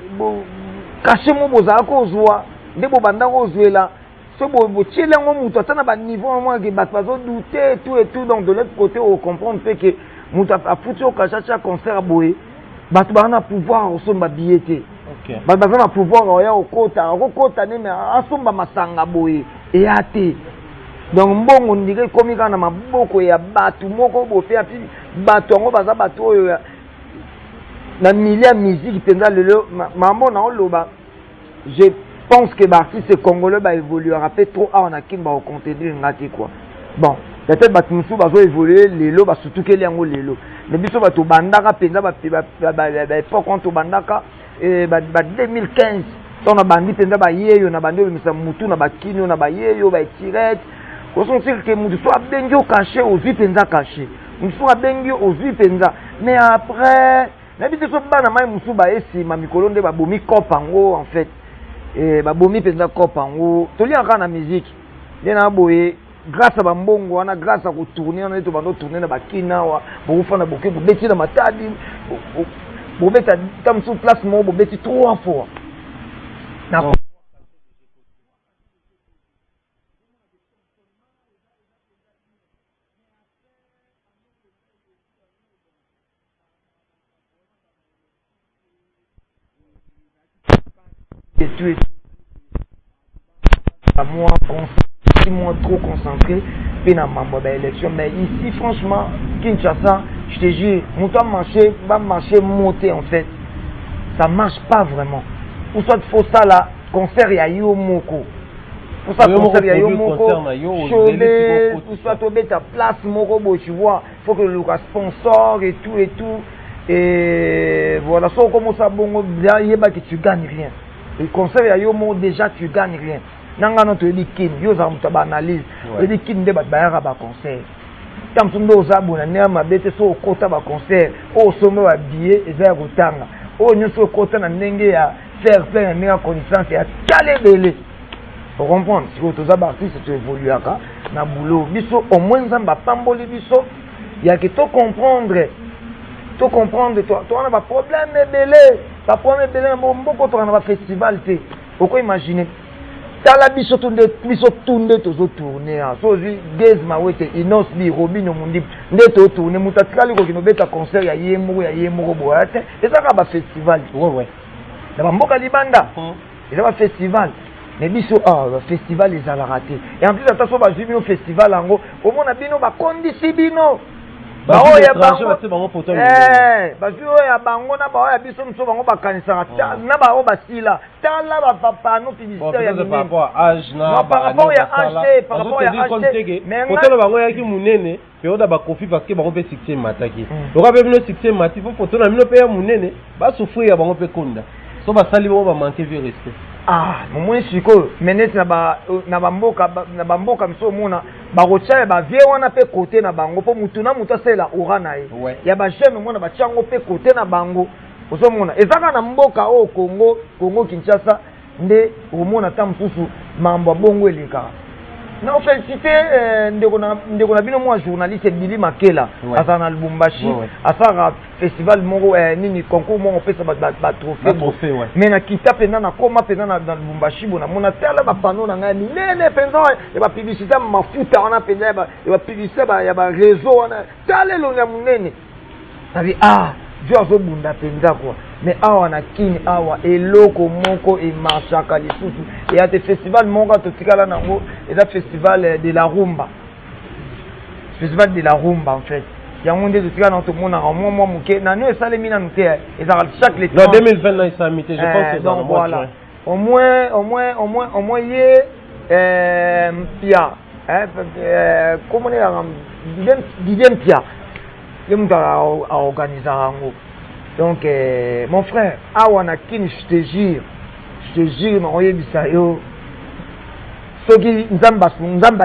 cacher mon boza ko zwa de bo banda ko zwela. So bo tchela ngo mutu atana ba niveau moi que ba fazo douter tout et tout donc de l'autre côté on comprend que mutu a foutu au kachacha concert boye ba tu ba na pouvoir osomba billet. OK. Ba na pouvoir ya okota ne mais asomba masanga boye et ate. Donc mbongo ndike komi kana maboko ya batu moko bo fait api batu ngo baza batu oyo na milia musique penza lelo mambo na oloba. Je pense que l'artiste congolais va évoluer rapide trop on a kimba au contenir ngati quoi. Bon, peut-être batu musu bazo évoluer lelo ba surtout que liango lelo. Mais biso batu bandaka penza ba époque quand bandaka ba 2015 on a bandi penza ba yeyo na bandi misa mutu na ba kinyo na ba yeyo ba tirette. Qu'on sentir que mutu soit bengi au caché aux vues penza caché. Mutu soit bengi aux vues penza. Mais après n'habite so bana mai musu ba esi ma mikolo nde ba bomi kopango en fait. Ba bomi penza kopango to lia kana musique na boye grâce à bambongo wana grâce à ko tourner on est to bando tourner na bakina wa bo fana boke bo beti na matadi bo beta tam sous place mo bo beti 3 fois na et tout moi trop concentré puis na mambo ba élection mais ici franchement Kinshasa je te jure mon temps marcher monter en fait ça marche pas vraiment ou soit faut ça là concert ya yo moko ou ça concert ya yo moko ou soit to beta place moko bo tu vois faut que le sponsor et tout et voilà ça commence à bongo bien yeba que tu gagnes rien. Le concert ya yo mo déjà tu gagnes rien. Nanga no to likin yo za muta ba analyse. Likin de ba bayara ba concert. Tam tundo za bona ne ma bete so kota ba concert. O somo ba billet eza rotanga. O nyoso kota na ndenge ya faire plein na connaissance ya kalebele. Pour comprendre si to za ba artiste tu évoluer aka na boulot. Biso au moins nzamba pamboli biso ya que to comprendre. To comprendre toi on a pas problème belé. Pas problème belé mboko to na ba festival te. Pourquoi imaginer tala biso tunde tozo tourner so Gez Mawete Inos bi Robin Mundi nde to tourner mutatikali ko kinobeta concert ya yemoko boate ezaka ba festival ouais na bamboka libanda ezaka festival mais biso ba festival ezala raté et en plus attention ba jubino festival ango omona bino ba kondisi bino ba oya bango bazuo ya bango na ba oya biso mso bango bakanisa na ba oba sila tala ba papa no publicitaire ya par rapport à âge na par rapport ya âge par rapport ya âge mais photo bango ya ki munene période ba kofi parce que bango pe succès mataki donc ba bino succès mati faut photo na bino pe ya munene ba souffrir ya bango pe konda so ba sali bango ba manquer vie respect moi siko menet na bamboka miso mona barocha ba vie wana pe côté na bango po mutu na mutu sela ora na ye ya ba jeune mona ba chango pe côté na bango ozo mona ezaka na mboka o Congo Kinshasa nde omona ta msusu mambo bongo eleka na félicité ndeko na bino moi journaliste Billy Makela asa na Lubumbashi asa festival moko nini concours moko pesa ba trophée mais na kita pena na koma pena na Lubumbashi bona mona tala ba panneau na ngani nene penza ya ba publicité mafuta wana pena ya ba publicité ya ba réseau wana tala lo ya munene tabi jo azobunda penza kwa mais awa na kini awa eloko moko e marchaka lisusu et à te festival moko to tikala nango et festival de la rumba en fait yango nde to tikala na to mona au moins muke na no esale mina nuke et chaque les 2020 na samité je pense que donc voilà au moins ye Pia comment Didier Pia le monde a organisé rango donc mon frère awana kini je te jure ma oye bisayo soki nzamba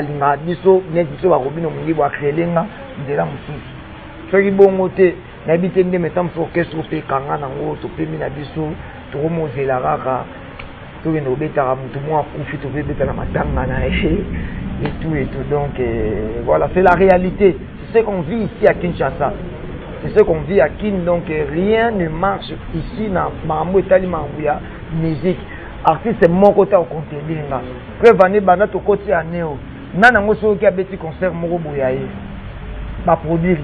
linga biso netiso ba robino mungi bo akrelenga ndela mususu soki bongo te na bité nde metam orchestre pe kanga nango to pe mina biso to mozela kaka to ngeno betaka mutu mo akufi to pe betana matanga na et tout donc voilà c'est la réalité. C'est ce qu'on vit ici à Kinshasa. C'est ce qu'on vit à Kin. Donc rien ne marche ici dans Mambo Itali Mambuya musique. Artiste c'est mon côté au côté linga. Prévenez bana to côté à Néo. Nana ngo so ki a beti concert moko boyaye. Ba produire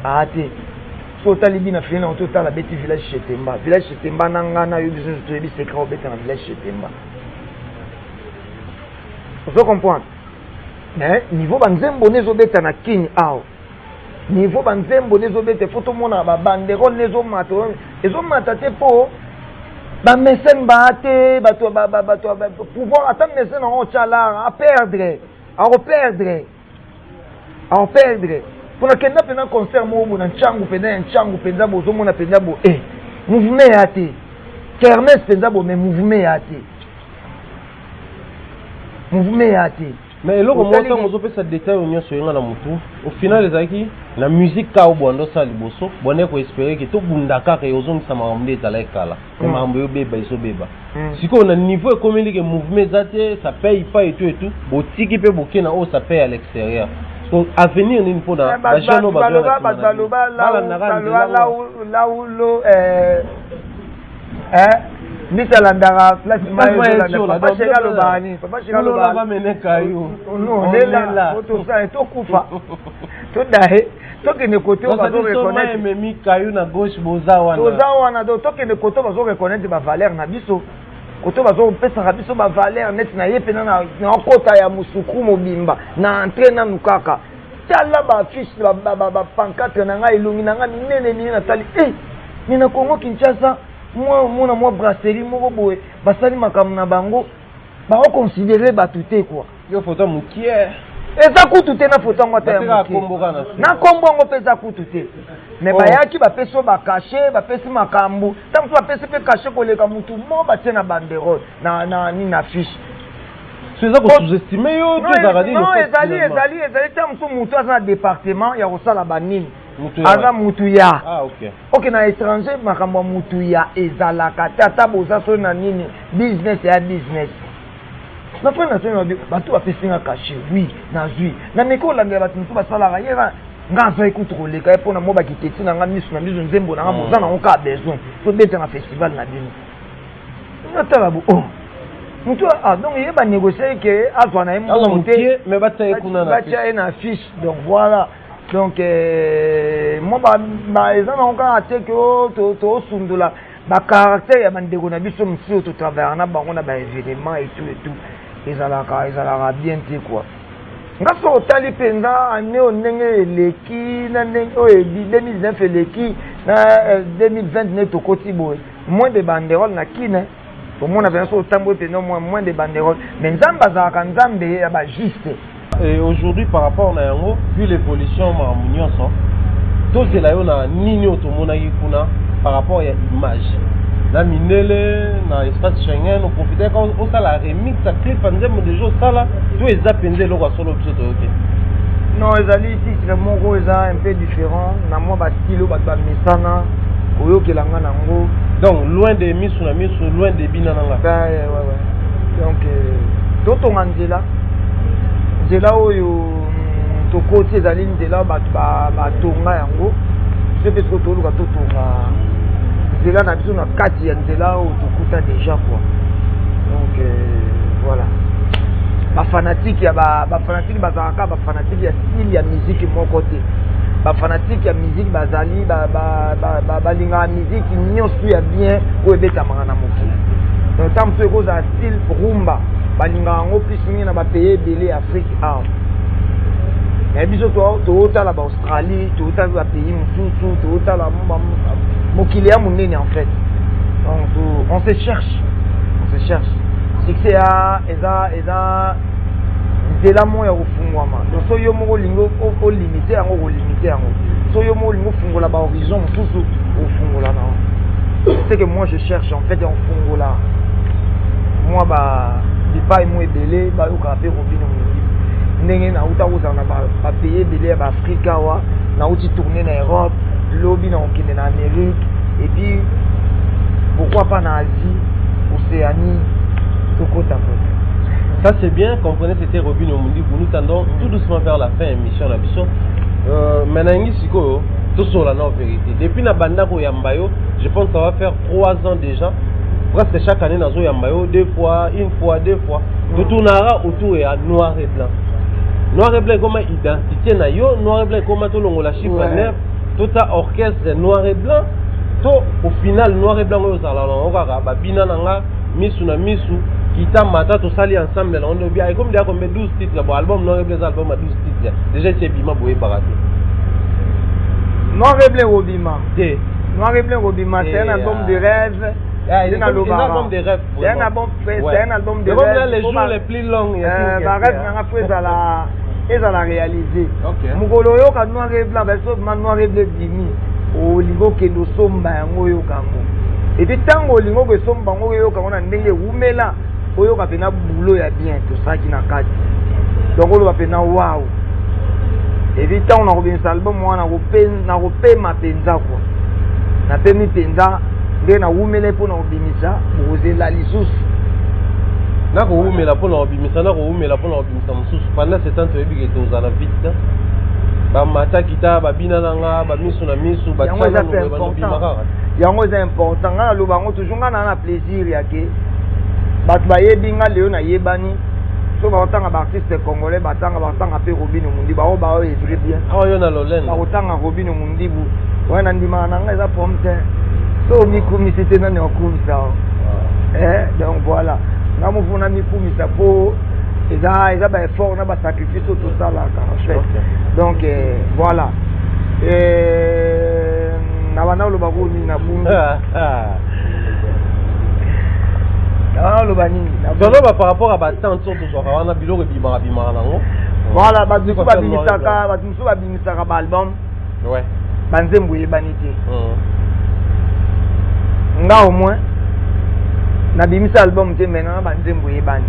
aate. So tali bina fina on total la beti village Chetemba. Village Chetemba nangana yo biso to bi secret au beti na village Chetemba. Vous comprenez? Mais niveau banzembo nezo beta na Kin ao. Niveau banzembo nezo beta photo mona ba banderole nezo mato ezo matate po ba mécène baate bato pouvoir attendre mécène en chala à perdre pour la kenda pena concert mo na nchangu penda bozo mona penda bo mouvement ate kermesse penda bo mais mouvement ate mais eloko monta mozo pesa détail onyo soyenga na mutu au final ezaki na musique ka obondo sa liboso bonne ko espérer que to bunda kaka yozongisa makambo ezala ekala mais makambo yo beba iso beba siko na niveau économique que mouvement zate ça paye pas et tout botiki pe bokena o ça paye à l'extérieur donc avenir ni pour na ba jeune ba Mitalandara place papa chega lobani va mener kayo non là to ça to kufa to dahe to ke ne côté on va reconnaître même kayo na gauche bozawana do to ke ne côté on va reconnaître ba valeur na biso côté ba zo pesa biso ba valeur net na ye pena na kota ya musuku mobimba na entrée na nukaka tala ba fiche ba pancarte na ngai ilungi na ngai nene na tali ni na Congo Kinshasa moi brasserie moko boye basali makambo na bango ba considérer batuté quoi yo photo mukie eza kutu te na photo ngota ya mukie na kombo ngo pesa kutu te mais bayaki ba peso ba cacher ba pesi makambo tant que pesi pe cacher ko leka mutu mo ba tena banderole na ni na fiche c'est ça ko sous-estimer yo to za radio non ezali tant mutu na département ya kosala banini aza mutu ya ok na étranger makambo mutu ya ezalaka tata boza so na nini business ya business na fois na tena bato bapesinga caché oui na zui na meko landela bato mutu basalaka yera ngazo ekutu koleka e pona mo bakiteti na nga misu na misu nzembo na nga boza na onka besoin to beta na festival na bino natala bo mutu donc il va négocier que azwa na monter mais bataille kuna na fiche donc voilà donc moi ba ezana encore atte que to sundula ba caractère ya bandeko na biso msi to travers na bango na ba événement et tout ezalaka bien te quoi ngaso otali penza ane onenge eleki na ndenge o 2019 eleki na 2020 ne to koti boy moins de banderole na kine pour moi on avait un autant de moins de banderoles mais nzamba zaka nzambe ya ba juste. Et aujourd'hui par rapport na yango vu l'évolution ma munyoso tous la yo na nini otomona kuna par rapport à image na minele na espace Schengen on profiter quand on ça la remix ça clip panzemo déjà ça là tout est zapendé lo kwa solo biso OK. Non ezali ici c'est mon go eza un peu différent na moi ba style ba mesana koyo kelanga nango donc loin de misu na misu loin de binananga ouais donc toto nganzela nzela oyo to côté ezali nzela ba tonga yango c'est parce que to luka to tonga nzela na biso na kati ya nzela oyo tokuta déjà quoi donc voilà ba fanatique ya ba fanatique bazaka ba fanatique ya style ya musique moko te ba fanatique ya musique bazali balinga musique nyonso ya bien oyo ebetamaka na mokili donc tant que koza style rumba balinga yango plus mingi na bapays ebele Afrique mais biso tootala ba Australie tootala bapays mosusu tootala mokili ya monene en fait donc on se cherche succès ya eza nzela moya kofungwama donc so yo moko lingo olimite yango kolimite yango so yo moko lingo fungola ba horizon mosusu ofungola na c'est que moi je cherche en fait ofungola moi ba bipai mo ebele ba yoka pe robino ndenge na uta kozala na ba pays ebele ya ba Afrika wa na uti tourner na Europe lobi na okende na Amérique et puis pourquoi pas na Asie Océanie tokota peu. Ça c'est bien, comprenez, c'était Robin Omundi. Nous tendons tout doucement vers la fin émission la mission. Maintenant siko tout sur la vérité. Depuis na banda ko yambayo, je pense que ça va faire 3 ans déjà. Presque chaque année nazo yambayo une fois, deux fois. Tout tournera autour à noir et blanc. Noir et blanc comme identité na yo, noir et blanc comme tout longo la chiffre 9, tout à orchestre noir et blanc. Tout au final noir et blanc yo sala on va ba bina nanga misu na misu. Kita mata to sali ensemble on doit bien comme dire comme 12 titres bon album non les albums à 12 titres déjà c'est bima boye baraté non blanc Robima noir et blanc Robima c'est un album de rêve c'est un album de rêve c'est un album de rêve les jours les plus longs ba rêve nga fait à la réaliser mukolo yo ka noir et blanc ben sauf noir et blanc dimi o lingo ke do somba yango yo kango et puis tango lingo ke somba ngo yo kango na ndenge umela oyo ka pena boulot ya bien tout ça qui na kati donc on va pena waouh et puis tant on a robin album moi na repé ma penza quoi na pemi penza nde na umele po na obimisa bozela lisusu na ko umela po na obimisa na ko umela po na obimisa mususu pendant ce temps to ebi ke tozala vite ba mata kita ba bina nanga ba misu na misu ba tsala yango c'est important ngana lo bango toujours ngana na plaisir yake bat bayebi nga leo na yebani so ba otanga ba artiste congolais batanga pe Robin Omundi ba o très bien yo na lolene ba otanga Robin Omundi bu wana ndima na nga eza pomte so mikumi c'était na okumisa donc voilà nga mufuna mikumi sa po eza ba effort na ba sacrifice tout ça là en fait donc voilà na bana lo ba ko ni na bungu par rapport à Battant, on a bilo rebimara nango. Voilà, babimisaka ba album. Ouais. Banzembo yebanité. Nga au moins na bimisa album te maintenant banzembo yebani.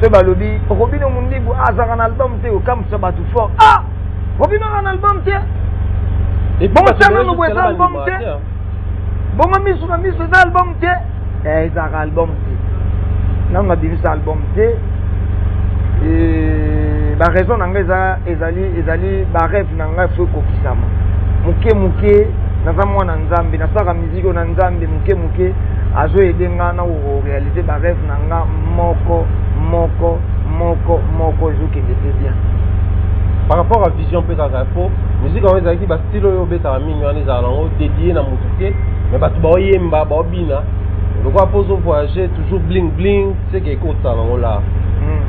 Ce balobi Robin Omundi bu azaka na album te o kam so batu fort. Ah! Robin a un album te. Et bon ça no bu album te. Bon misu na misu album te. Ezaka album te nanga bimisa album te ba raison nanga ezali ba rêve nanga fo kokisama muke naza mwana nzambe nasaka musique na nzambe muke azo aider nga na réaliser ba rêve na nga moko ezokende te bien. Par rapport à vision pe kaka po musique en ezaki ba style oyo beta mingi wana ezala nango dédié na mutu te mais bato baoyemba baobina lokwa pozo voyager toujours bling bling c'est que ekotala nango là.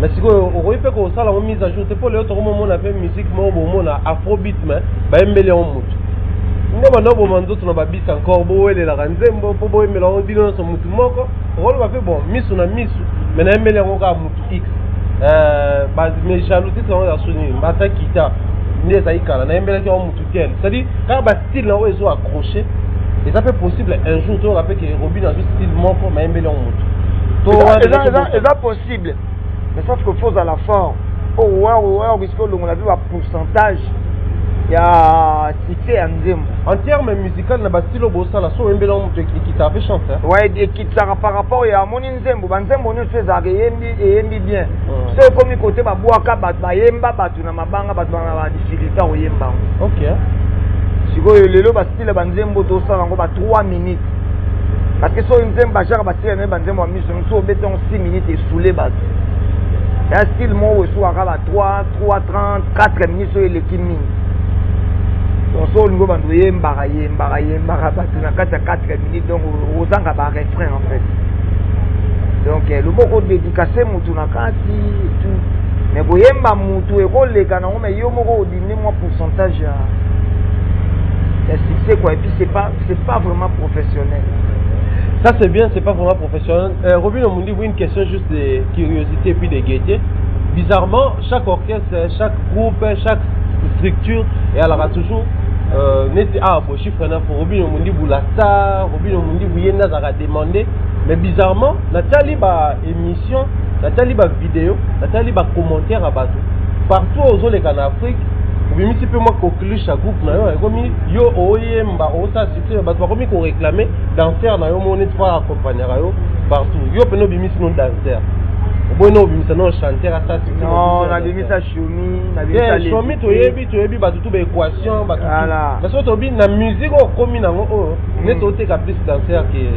Mais sikoyo okoyi mpe kosala ngo mise à jour te po leo tokomomona mpe musique moko bomona afrobeat mais bayembeli yango mutu nde banda oboma nzoto na babisi encore bowelelaka nzembo mpo boyembela yango bino nyonso mutu moko okoloba mpe bon misu na misu mais nayembeli yango kaka mutu x mais jalousie nango ya soni bata kita nde ezali kala nayembelaki yango mutu tel c'est-à-dire kaka bastyle nango ezo accroché eza mpe possible un jour toyoka mpe ke Robin azwi style moko mayembeli yango mutu eza possible mais sauf que faut à la forme owa bisiko longola bi ba pourcentage ya cité ya nzembo en terme musical na bastilo bosala so oyembela yango mutu ekita mpe chanteur ouais ekitaka par rapport ya amoni nzembo banzembo nyonso ezalaka eyembi bien so ekomi kote babwaka bato bayemba bato na mabanga bato bana badifficulté oyemba yango ok sikoyo lelo bastile banzembo tosala yango ba 3 minutes parce que so nzembo bajaka bastile na banzembo ya miso mosu obeta yango 6 minutes esoule bato ya style moko eswaka ba 3:30 4 minutes oyo eleki mingi donc so olingo bando oyembaka bato na kati ya 4 minutes donc ozanga barefrain en fait donc loboko odédicase mutu na kati tout mais koyemba mutu ekoleka nango mais yo moko odimine mwa pourcentage ya succès quoi et puis c'est pas vraiment professionnel. Ça c'est bien, c'est pas vraiment professionnel. Robin Omundi, une question juste de curiosité et puis de gaieté. Bizarrement, chaque orchestre, chaque groupe, chaque structure, et elle aura toujours bon chiffre pour Robin Omundi vous la star, Robin Omundi vous yenda ça a demandé, mais bizarrement, Nathalie ba émission, Nathalie ba vidéo, Nathalie ba commentaire à bateau. Partout aux autres en Afrique, vous avez peu moi conclu chaque groupe na yo comme yo oyemba osa succès bato comme ko réclamer danseur na yo monet pas accompagner yo partout yo peno bimisi non danseur bono bimisa non chanteur asa non na bimisa choumi na bimisa les choumi to yebi bato tout ba équation bato parce que to bi na musique o komi nango o neto te ka plus danseur que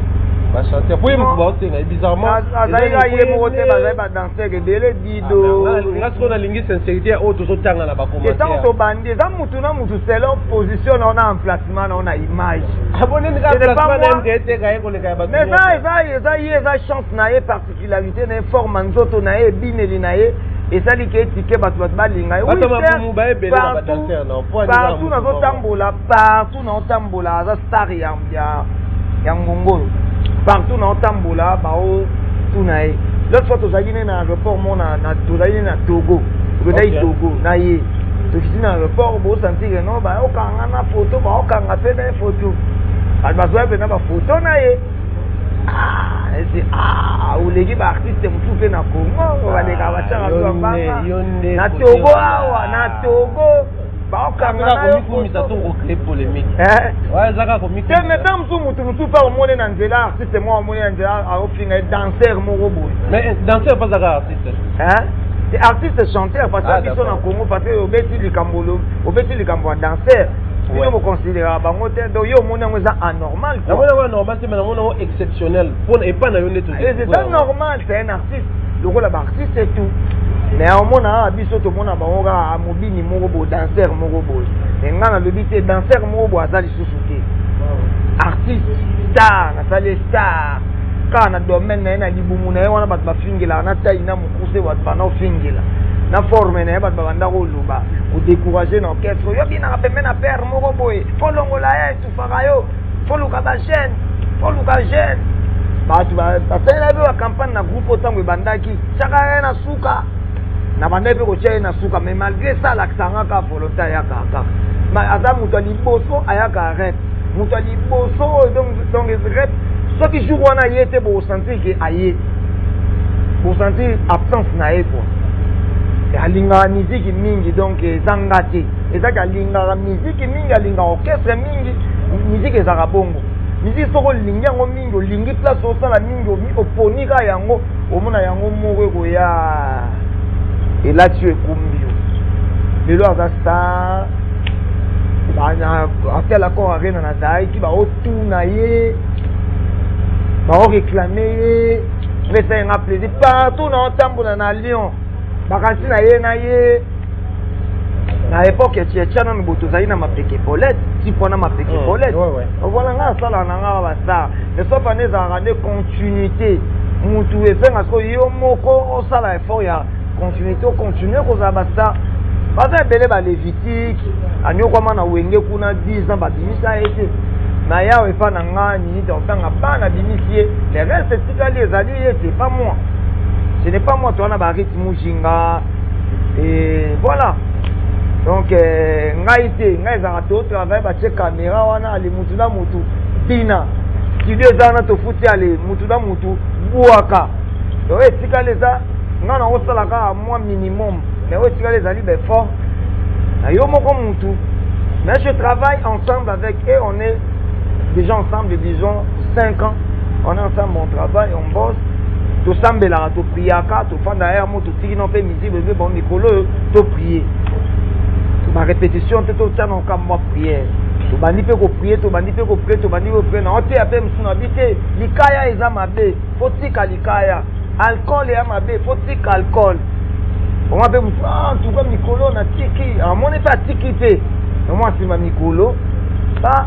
ba chanteur pour mo ba otenga bizarrement azaïga yemo te ba danseur que dele dido ngasko na lingi sincérité o to tanga na ba commentaire et tant to bandi za mutu na mutu selon position na emplacement na image abonné ni ka emplacement na ndete ka yeko le ka ba mais ça chance na ye particularité na forme nzoto na ye bineli na ye et ça li ke étiquette bato balinga oui partout na otambola za star ya ngongolo partout na otambola bao tunaye l'autre fois tozali na aéroport mona na tozali na Togo Togo na ye tokiti na aéroport bo sentir no ba okanga na photo ba okanga pe na photo albazo pe na ba photo na ye uleki ba artiste mutu pe na Congo ba de ka ba tsaka ba na Togo awa na Togo bakokanga komisa to reclé polémique ouais zaka komika te mesdames sous mutu pa omone na nzela artiste moi omone na nzela aofinga danseur moko boy mais danseur pas zaka artiste c'est artiste chanteur parce que biso na Congo parce que obeti likambo danseur Vous me considérez bango te donc yo mona ngoza anormal quoi. Na normal c'est maintenant exceptionnel pour et pas na yo neto. C'est pas normal, c'est un artiste. Le rôle de artiste c'est tout. Mais au mona biso to mona bango ga mobini moko bo danseur moko bo. Ngana le biti danseur moko bo azali susuke. Artiste star, na sale star. Kana domaine na libumu na wana bat ba fingela na tayi na mukuse wat bana fingela. Na forme na bat banda ko luba ou décourager na orchestre yo bina rapeme na père moko boy folongo la tu farayo foluka ba jeune foluka jeune ba tu ba tena be campagne na groupe otango bandaki chaka na suka na bande pe ko chena na suka mais malgré ça l'accent ka volontaire ya kaka ma azamu to liboso ayaka rep muto liboso donc rep ce qui joue wana yete bo sentir que aye bo sentir absence na e quoi alinga musique mingi donc zangati ezaka alinga musique mingi alinga orchestre mingi musique ezaka bongo musique soko lingi yango mingi olingi place osala mingi oponika yango omona yango moko koya elati ekumbi lelo aza star bana atel accord arena na zai ki ba otuna ye Bah, réclamer, mais ça un plaisir. Partout dans le temple de Lyon, vacances na ye. À l'époque, tu es dans le boutouzaï na ma peke polette, si pour na ma peke polette. Voilà, ça là, ça. Mais sauf année à rendre continuité. Moutou et fait parce que yo moko ça la effort ya continuité, continuer ko za basta. Ba za belé ba Lévitique, anyo kwa na wenge kuna 10 ans ba bimisa été. Na ya we fa na ngani donc tanga ba na bimisie, les restes tikali ezali c'est pas moi. Ce n'est pas moi toi na ba rythme mujinga. Et voilà. Donc ngaité ngaiza to travail ba che caméra wana ali mutu na mutu pina studio zana to futi ali mutu na mutu buaka donc etika leza ngana osala ka moi minimum mais etika leza li be fort na yo moko mutu mais je travaille ensemble avec eux, on est déjà ensemble disons 5 ans on est ensemble, on travaille, on bosse to sambela to priaka to fanda ya moto tiki no pe musique bébé bon mikolo to prier. Ma répétition, tu as encore moi prière. Tu vas dire que prier, tu vas dire que prier, tu vas dire que prier. Non, tu as fait mon habité. Likaya est amabé. Faut-il likaya? Alcool est amabé. Faut-il alcool? On m'a dit ah tu vas Mikolo na tiki. Ah mon est pas tiki pe. Moi c'est ma Mikolo. Bah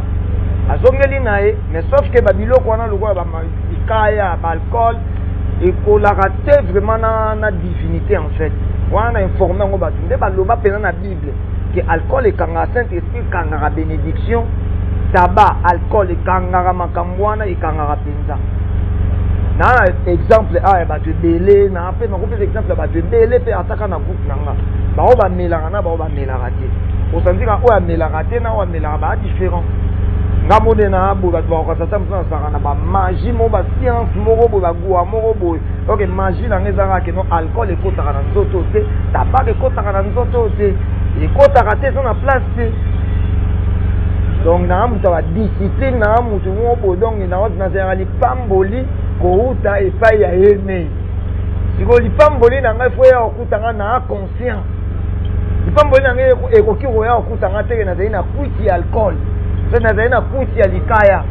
azongeli nae. Mais sauf que babilo ko na logo ba likaya, alcool et ko la raté vraiment na divinité en fait. On a informé on va dire ba loba pena na Bible. Que alcool et kanga Saint-Esprit kanga bénédiction tabac alcool et kanga makambwana et kanga penza na exemple ah ba te belé na fait na fait exemple ba te belé pe ataka na groupe nanga ba o ba melanga na ba o ba melanga te o sandika o ya melanga te na o melanga ba différent ngamone na bo ba ba ka tata mtana sanga na ba magie mo ba science moko bo ba goa moko bo OK magie na ngezanga ke no alcool e kotaka na nzoto te tabac e kotaka na nzoto te et quand tu as raté son place, donc na mutu wa discipline na mutu mo donc na na zerali pamboli ko uta e pa ya ene. Siko li pamboli na ngai fo ya okutanga na conscient. Li pamboli na ngai e ko ki ro ya okutanga te na zaina puiti alcool. C'est na zaina puiti alikaya.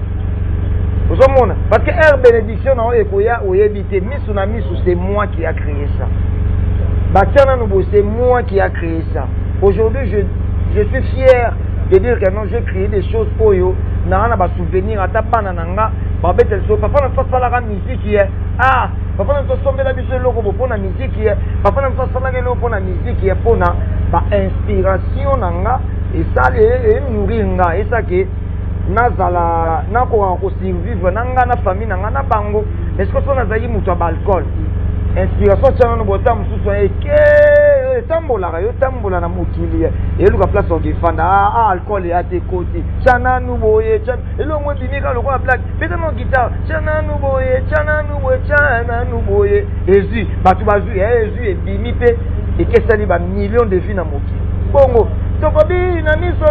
Vous comprenez? Parce que air bénédiction na e ko ya oyebite misu na misu c'est moi qui a créé ça. Batiana no c'est moi qui a créé ça. Aujourd'hui, je suis fier de dire que non, j'ai créé des choses pour eux. N'a pas souvenir à ta banananga. Papa n'a pas fait la musique hier. Ah, papa n'a pas fait la musique pour la musique hier. Papa n'a pas fait la musique pour la musique hier. Pour la inspiration nanga et ça les nourrir nga et ça que nazala nako ko survivre nanga na famille nanga na bango. Est-ce que ça n'a pas eu mutu alcool? Inspiration tchana no botam suso eke tambola yo tambola na mukili e luka place on defanda ah alcool ya te côté tchana no boye tchana e lo mo bimika lo kwa black pete mon guitare tchana no boye ezu batu bazu ezu e bimi pe e kesali ba millions de vies na mukili bongo tokobi na miso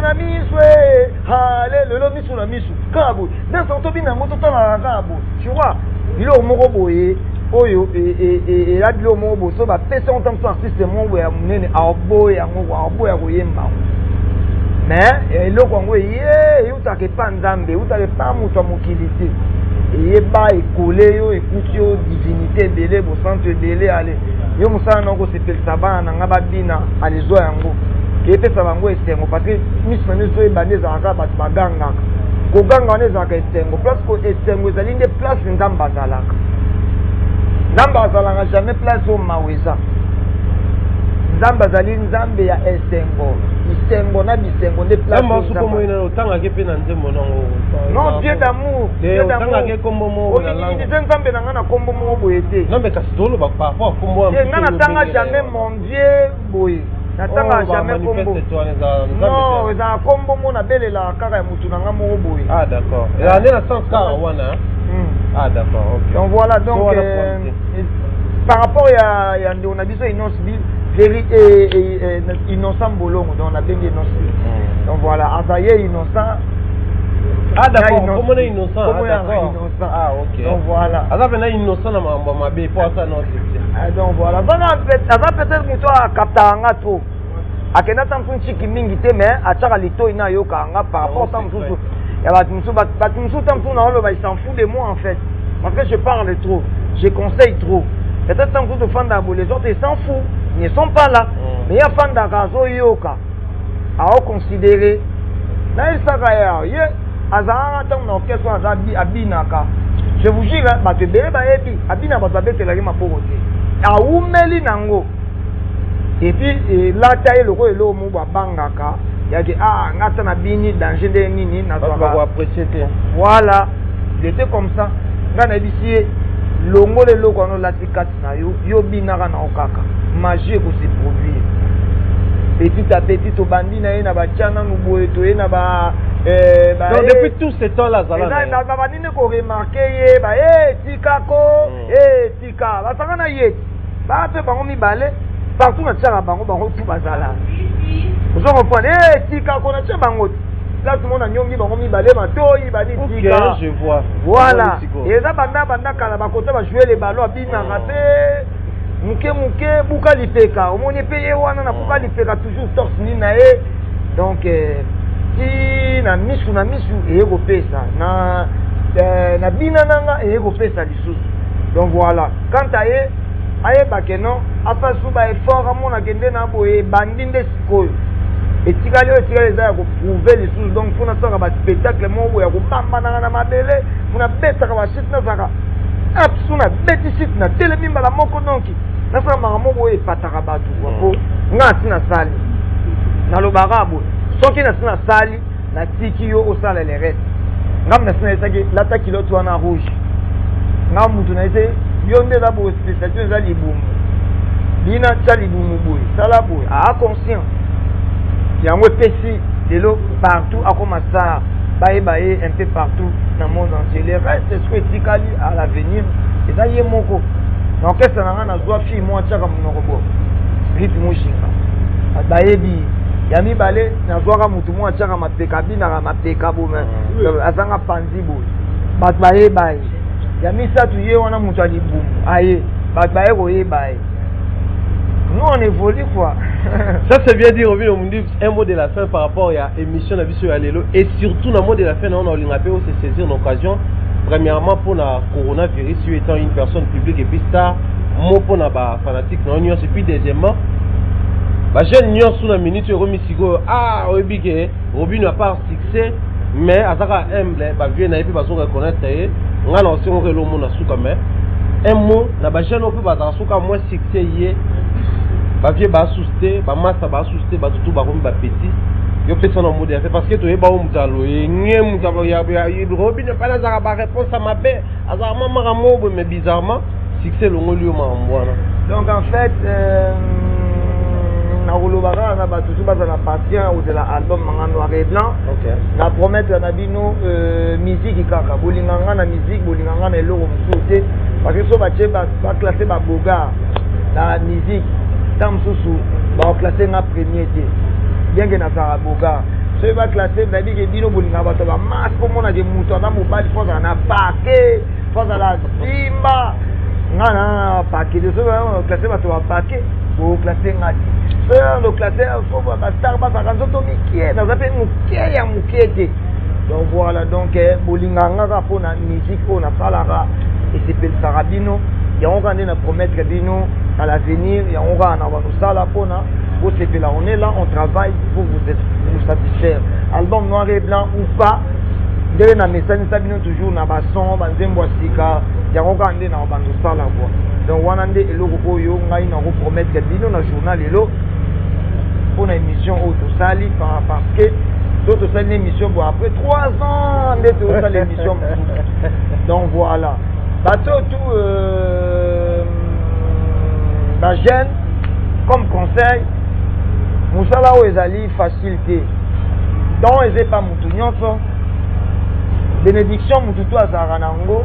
hallelujah miso na miso kabu dans son tobi na moto tala kabu tu vois bilo moko boye oyo et là de mo bo so ba pesa on tam so artiste mo we munene abo ya ko yemba mais eloko ngo ye utake pa nzambe utake pa muto mokilité et ba ekole yo ekuti yo divinité belé bo centre belé ale yo musana ngo se pelsa bana nga babina alizo yango ke pesa bango esengo parce que misone zo ebande za ka ba baganga ko ganga ne za ka esengo place ko esengo ezali nde place nzamba zalaka Namba zalanga jamais place au maweza. Nzamba zali nzambe ya esengo. Isengo na bisengo de place. Namba suko mo ina otanga ke pe na nzembo nango. Non, Dieu d'amour. Dieu d'amour. Otanga ke kombo mo na lango. Ni nzambe na ngana kombo mo boyete. Non mais kasi tolo ba par rapport kombo. Ngana tanga jamais mon Dieu boye. Natanga jamais kombo. Non, za kombo mo na belela kaka ya mutu na ngamo boye. Ah d'accord. Et là na sens ka wana. Ah d'accord, ok. Donc voilà, donc par rapport à on a dit ça innocent innocent bolongo, donc on a bien dit innocent. Donc voilà, Azaye innocent. Ah d'accord, comment on est innocent? Ah ok. Donc voilà. Azaye est innocent na mabe pour ça non c'est. Donc voilà, peut-être muto a kaptanga trop. Akena tamsun chiki mingi te mais ataka lito ina yoka nga par rapport à tamsun. Il y a Batumsou Tamsou, il s'en fout de moi en fait. parce que je parle trop, je conseille trop. Peut-être tant que les autres ils s'en foutent, ils ne sont pas là. Mais il y a Fanda Kazo Yoka à considérer. Là il s'arrête. Je vous jure, et puis là taille le roi et l'eau bangaka. Il y a dit ah ngata bini danger de nini na voilà, il était comme ça. Ngana bisi longo le loko no latikati na yo binaka na okaka. Magie ko se produire. Petit à petit to bandi na ina ba tchana nu boye to ina ba donc depuis tout ce temps là Zala na ba nini ko remarquer ba tikako tika ba sanga na ye ba pe bango mi balé partout na tchara bango tout bazala. Vous comprenez tikako na tchara bango. Là tout le monde a nyongi bango mi balé ma toyi ba ni tika. OK, je vois. Voilà. Et ça banda kala ba kota ba jouer les ballons bina raté. Muke buka lipeka omoni pe wana na buka lipeka toujours torse ni na e donc si na misu ego pesa na bina nanga ego pesa lisusu donc voilà quand aye bakeno afa suba effort amona kende na boye bandinde sikoyo etikali za ya ko prouver lisusu donc funa soka ba spectacle mo ya ko pamba na mabele funa beta ka ba shit na saka absuna beti shit na telemi mbala moko donki na sa maramobo e pataka batu wapo ngati na sali na lobarabo soki na sina sali na tiki yo osala le reste ngam na sina esaki lata kilo to na rouge ngam mutu na ese yonde la bo spécialité za libumu bina tali libumu boy sala boy a conscient yango pesi de l'eau partout à commencer bae un peu partout dans le monde entier le reste c'est ce que tikali à l'avenir et ça y est moko. Donc qu'est-ce que ça n'a pas fait moi tchaka monorobo rythme shinga baebi yami balé na zoaka mutu moi tchaka mapeka bina mapeka bo men azanga panzi bo bat bae yami ça tu yé wana mutu ali boum aye bat bae roye bae nous on évolue quoi. Ça c'est bien dire au monde un mot de la fin par rapport à émission la vie sur Alelo et surtout le mot de la fin on a l'ingapé se saisir l'occasion. Premièrement, pour la coronavirus, tu étant une personne publique et puis ça, moi pour la fanatique, non, et puis deuxièmement, jeune nion sous la minute, remis sigo, ah, Robin n'a pas succès, mais à ça humble, vieux n'a pas reconnaître, on a lancé un relou mon asuka mais un mot, la jeune on peut pas asuka moins succès hier, vieux souster, master souster, tout petit. Yo pesa na mode fait parce que to yeba mutalo ngem mutalo ya Robin pas na ba réponse à ma bé azarma maramobo mais bizarrement succès longo lieu mambwana. Donc en fait na rolobara na ba tout ba na partie ou de l'album manga noir et blanc. OK. Na promettre na bino musique kaka bolinganga na musique bolinganga na eloko musote parce que so ba cheba ba classer ba boga la musique tam susu ba classer na premier té. Bien que na Saraboga, ce va classer la vie que Dino Bolinga va te voir masse pour mon adi moutona mobile faut en a paquet faut à la simba ngana paquet de ce va classer va te voir paquet pour classer ngati ce le classer faut va star ba ça quand on mikie na zape mukie ya mukiete donc voilà donc Bolinga ngaka pour na musique on a salara et c'est pel Sarabino ya on va na promettre Dino à l'avenir ya on va na sala pour na. On est là, on travaille pour vous satisfaire. Album noir et blanc ou pas, dès na message nous toujours na basson, banzembo sika, ya rokande na bandu sala voix. Donc wanande eloko oyo ngai na promettre que bino na journal elo pour une émission auto sali parce que d'autres c'est une émission bon après 3 ans de ça l'émission. Donc voilà. Bateau tout la jeune comme conseil musala o ezali facilité donc eze pas mutu nyonso bénédiction mutu to azara nango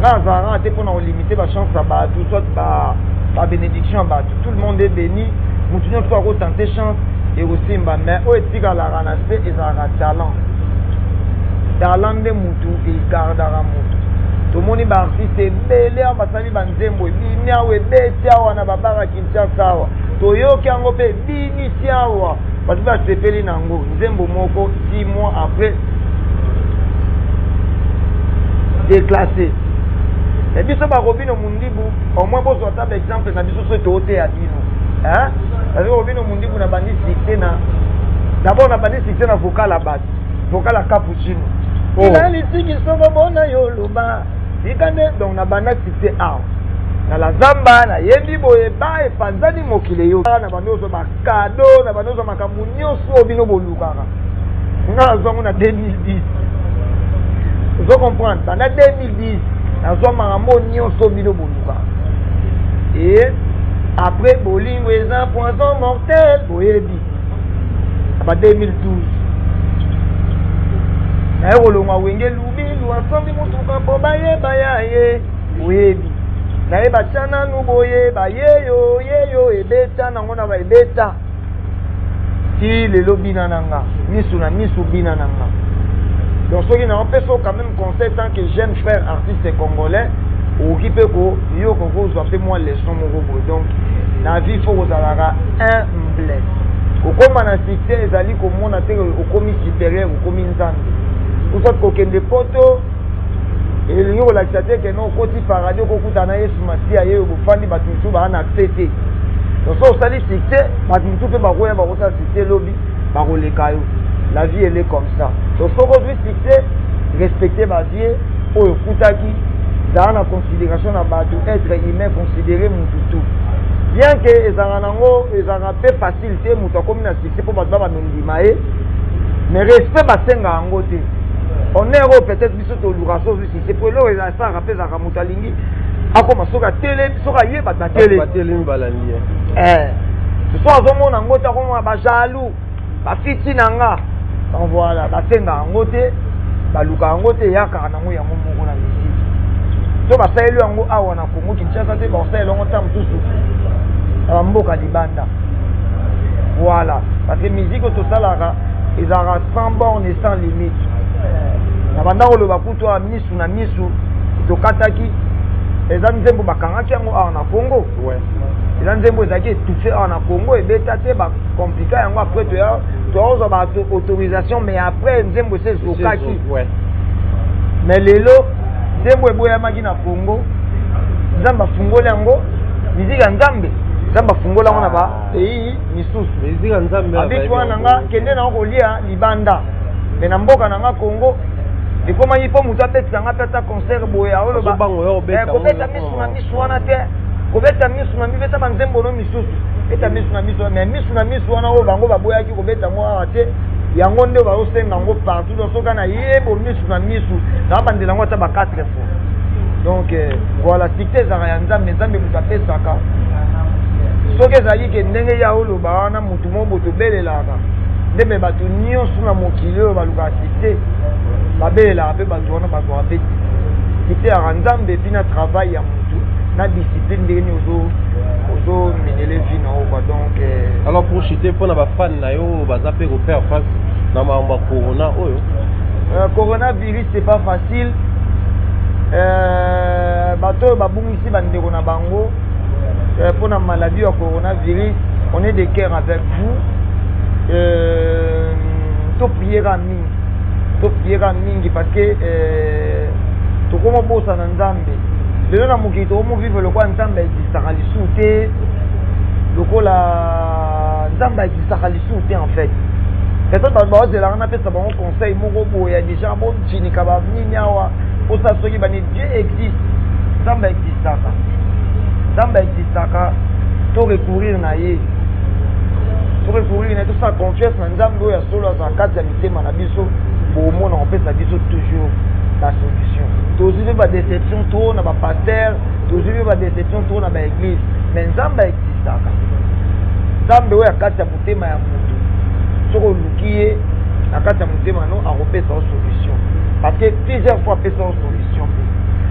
nga azara te pona limiter ba chance à bato soit ba bénédiction ba tout le monde est béni mutu nyonso ko tenter chance et aussi mba mais o etika la ranaste ezara talent de mutu et gardara mutu to moni ba artiste belé basali banzembo bini awe beti awa na babara Kinshasa awa toyoki yango pe bini siawa parce que sepeli nango nzembo moko 6 mois après déclassé et biso ba Robino Mundibu au moins bozo ata exemple na biso so tote ya bino hein parce que Robino Mundibu na bandi succès na d'abord na bandi succès na vocal à base vocal à cappuccino ina litiki soko bona yo loba ikane donc na banda succès a na la zamba na yembi boye ba e panzani mokile yo na bandozo ba cadeau na bandozo makambo nyonso bino bolukaka nga zongo na 2010 vous comprenez dans 2010 na zo makambo nyonso bino bolukaka et après bolingo eza poison mortel boyebi ba 2012 na rolonga wenge lubi luasomi mutuka po bayeba yaye boyebi na eba chana nuboye bayeyo yeyo ebeta nango na ba ebeta ti lelo bina nanga misu na misu bina nanga donc soki na opeso quand même conseil tant que jeune frère artiste congolais okipe ko yo ko zo appeler moi leçon moko bo donc na vie faut ozalaka humble okoma na succès ezali komona te okomi supérieur okomi nzambe osati kokende poto elingi kolakisa te ke no okoti paradis okokutana yesu masiya ye bofandi bato mosusu baa na accès te donc so osali succès bato mosusu mpe bakoya bakosala succès lobi bakoleka yo la vie elle est comme ça donc soki ozwi succès respecte bavie oyo okutaki zala na considération na bato être humain considéré mutu tu bien que ezalaka nango ezalaka mpe facile te moto akomi na succès mpo bato babandondima ye mais respect basengaka yango te honneur peut-être biso toluka so succès po eloko esalaka mpe ezalaka moto alingi akoma soki atelemi soki ayeba batelemi balandi so azomona yango te akomona bajalou bafiti na nga donc voilà basengaka yango te baluka yango te eyakaka nango yango moko na misiki to basaleli yango awa na Congo Kinshasa te bakosalela yango ta mosusu na bamboka libanda voilà parce que musique oyo tosalaka ezalaka sans borne et sans limite na banda koloba kutu awa misu na misu tokataki eza nzembo bakangaki yango awa na Congo eza nzembo ezalaki étouffé awa na Congo ebeta te bakomplika yango après toozwa bato autorisation mais après nzembo ese ezokaki mais lelo nzembo eboyamaki na Congo nzambe afungoli yango miziki ya nzambe nzambe afungola yango na bapays misusu abiki wana nanga kende nango kolia libanda me na mboka nanga Congo ekomaki mpo moto apetisanga mpe ata concert boye aoloba kobeta misu na misu wana te kobeta misu na misu beta banzembo no misusu beta misu na misu mais misu na misu wana oyo bango baboyaki kobeta yango awa te yango nde baosenga yango partout donc soki ana yebo misu na misu na bandela yango ata ba 4 fois donc voilà succès ezalaka ya nzambe nzambe moto apesaka soki ezalaki ke ndenge ya oloba wana motu moko boto obelelaka ndembe bato nyonso na mokili oyo balukaka succès babelelaka mpe bato wana bazwaka mpe succès yaka nzambe epi na travail ya motu na discipline ndenge nini ozomenele vi na oyo quoi donc alors pour chiter mpo na bafane na yo baza mpe kofaire face na makambo ya corona oyo coronavirus c'est pas facile bato oyo babungisi bandeko na bango pour la maladie au coronavirus, on est de cœur avec vous. To priera mingi parce que to komo bosa na nzambe. Lelo na mokito omo vivre le kwa nzambe existaka lisute. Lokola nzambe existaka lisute en fait. Peut-être ba ozela na pesa ba conseil moko boya déjà bon chinika ba nini awa. Osa soki bani Dieu existe. Nzambe existaka. Nzambe existaka to recourir na ye. To recourir na tout ça confiance na nzambe oyo solo za kati ya mitema na biso pour mona on peut ça biso toujours la solution. Toujours ba déception to na ba pasteur, toujours ba déception to na ba église, mais nzambe existaka. Nzambe oyo kati ya mutema ya mutu. Soko lukiye na kati ya mutema no a repesa solution. Parce que plusieurs fois pesa solution.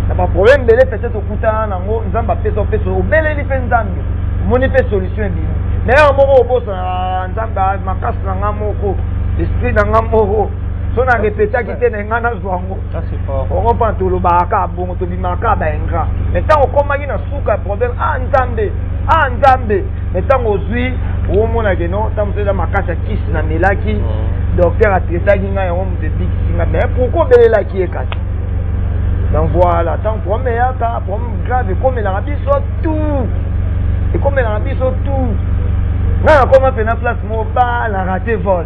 Na ba problème belé peut-être okuta nango nzamba pesa obele li pe nzambe moni pe solution bi mais moko obosa nzamba makasi na ngamoko esprit na ngamoko so na répéter ki te na ngana zwango ça c'est fort on comprend tout le baka bongo to bimaka ba engra mais tant okoma ki na suka problème nzambe mais tant ozui o mona ke no tant c'est makasi kisi na melaki docteur a traité ki nga yo mo de big singa mais pourquoi belela ki ekati Donc voilà, tant problème il y a un problème grave, comme il a biso tout. Et comme il a biso tout. Là, comment faire une place mobile, la raté vol.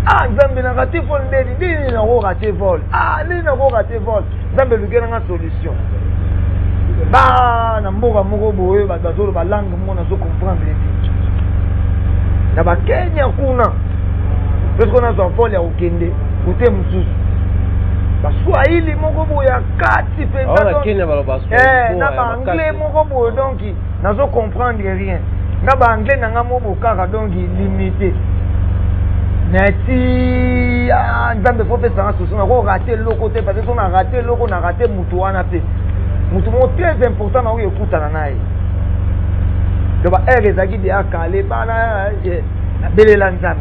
Ah, Nzambe na raté vol, il na raté vol. Ah, il na raté vol. Nzambe lui donne une solution. Bah, na mboka moko boye ba dazolo ba langue mona zo comprendre les filles. Na ba Kenya kuna. Parce qu'on a un vol ya okende, côté mususu. Ba Swahili moko boye kati pe ba donc. Kenya ba ba Swahili. Na ba anglais moko boye donc na zo comprendre rien. Na ba anglais na ngamo bokaka donc limité. Neti Nzambe faut faire ça solution. On a raté le côté parce que on a raté le on a raté mutu wana pe. Mutu mo très important na oyo kutana naye. Donc ba ezaki de akale bana na belela Nzambe.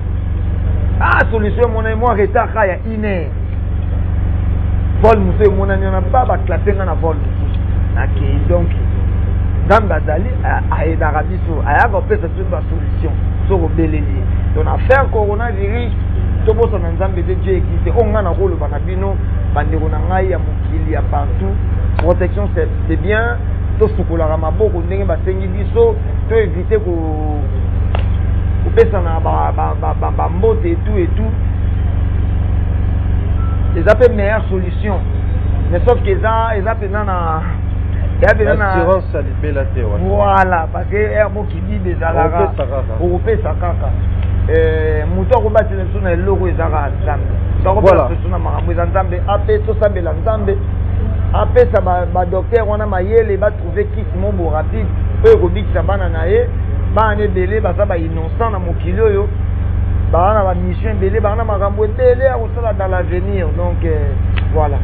Ah solution mon moi retard ya ine. Vol mutu mon na baba clapper na vol. OK donc Nzambe azali aida rabiso aya ko pesa toute ba solution sur beleli. Donc a fait un coronavirus to boso na Nzambe de Dieu existe. On ngana ko lo bana bino bandeko na ngai ya mokili ya partout. Protection c'est bien. To sukola maboko ndenge basengi biso to éviter ko pesa na ba mbote et tout. Les appels meilleure solution. Mais sauf que ça na assurance à libélaté. Voilà, parce que herbo qui dit des alara européen sakaka. Muto ko batile suna eloko ezaka Nzambe. Donc voilà, suna makambo Nzambe ape to sabela Nzambe. Ape ça ba docteur on a mayele ba trouver kit mombo rapide. Peu ko bikisa bana na ye, ba ne belé ba ça ba innocent na mokili oyo. Ba na ba mission belé ba na makambo belé a kosala dans l'avenir. Donc voilà.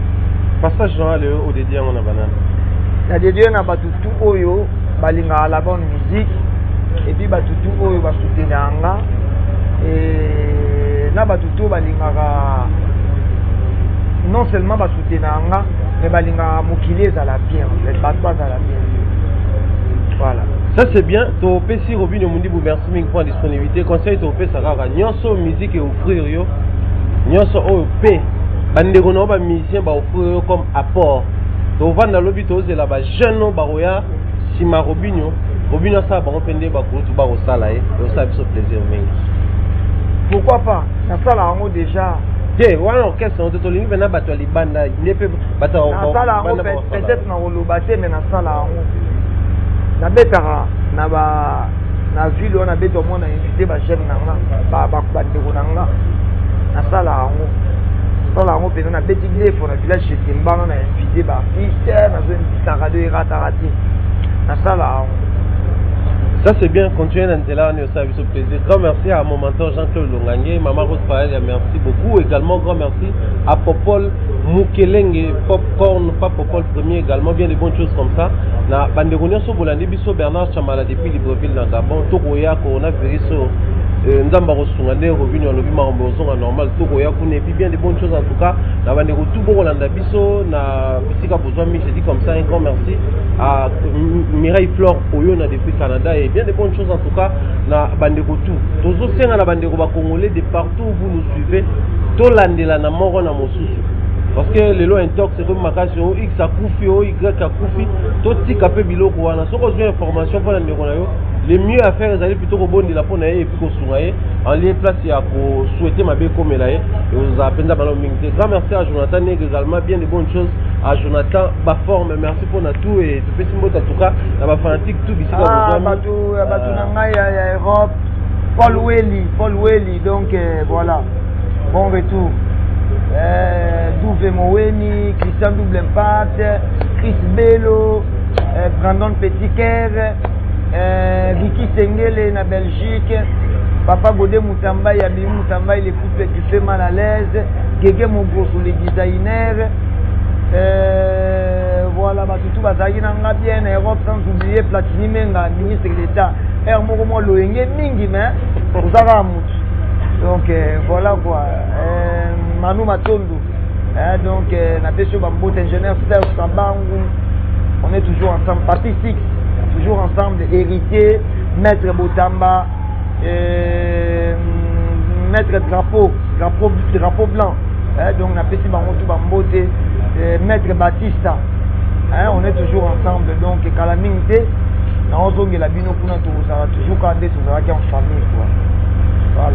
Passage général au dédié on a banane. Na dédié na batutu oyo balinga la bonne musique et puis batutu oyo ba soutenir nga et na batutu balinga non seulement ba soutenir nga mais balinga mokili ezala bien les batwa ezala bien. Voilà. Ça c'est bien. To pesi Robin Mundi bu merci ming pour disponibilité. Conseil to pesa kaka nyonso musique et offrir yo. Nyonso oyo pe bandeko na ba musicien ba offrir yo comme apport. To vanda lobi to zela ba jeune ba roya sima Robinho ça ba opende ba ko to ba ko sala et ça biso plaisir mingi. Pourquoi pas? Na sala ngo déjà. Té wana orchestre on te tolingi bena bato libanda nepe bata na sala ngo peut-être na olobate mais na sala ngo. Na betara na ba na ville on a beto mona invité ba jeune nanga ba ndeko nanga na sala ngo. Sala ngo pe na beti defo na village chez Timbanga na invité ba artiste na zo invité radio ratarati na sala ngo. Ça c'est bien, continuez d'entrer on est au service au plaisir. Grand merci à mon mentor Jean-Claude Longangé, Maman Rose Paël, merci beaucoup. Également grand merci à Popol Mukelenge, Popcorn, pas Popol Premier également, bien des bonnes choses comme ça. Na Banderonia so Bolandi Biso Bernard Chamala depuis Libreville dans Gabon, Tokoya coronavirus Nzamba Rosungane revenu en lobby marombozo normal Tokoya Kune, puis bien des bonnes choses en tout cas. Na Bandero tout Bolanda Biso, na Bisika Bozoa Mi, je dis comme ça un grand merci à Mireille Flore Oyona depuis Canada et bien des bonnes choses en tout cas na bandeko tout tozo senga na bandeko ba congolais de partout où vous nous suivez to landela na moro na mosusu parce que lelo intox c'est comme makasi o x a kufi o y a kufi to tika pe biloko wana soko zo information pour ndeko na yo le mieux à faire ezali plutôt rebondir la pona et puis ko sungaye en lieu place ya ko souhaiter mabe comme là et vous appenda balo mingi. Grand merci à Jonathan Neg également, bien de bonnes choses à Jonathan Baforme, merci pour tout et tout petit mot en tout cas na ba fanatique tout ici dans batu nanga ya Europe Paul Welly donc voilà bon retour Douve Moweni, Christian Double Impact, Chris Bello, Brandon Petitker, Vicky Sengele na Belgique, Papa Godé Moutamba, Yabi Moutamba, il est couple qui fait mal à l'aise, Gege Mogrosso, les designers, voilà, tout Bazagi Nanga bien, Europe sans oublier Platini Menga, ministre de l'État, Hermomo Loenge Mingi, mais pour ça donc voilà quoi. Manu Matondo, donc Natesho Bambo, ingénieur Serge Sabangu, on est toujours ensemble, partie 6, toujours ensemble, héritier, maître Botamba, maître drapeau blanc, donc Natesho Bambo, Maître Batista. Hein, on est toujours ensemble, donc Calamité, la bino toujours quand en famille. Quoi.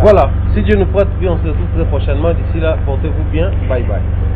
Voilà, si Dieu nous prête, puis on se retrouve très prochainement. D'ici là, portez-vous bien. Bye bye.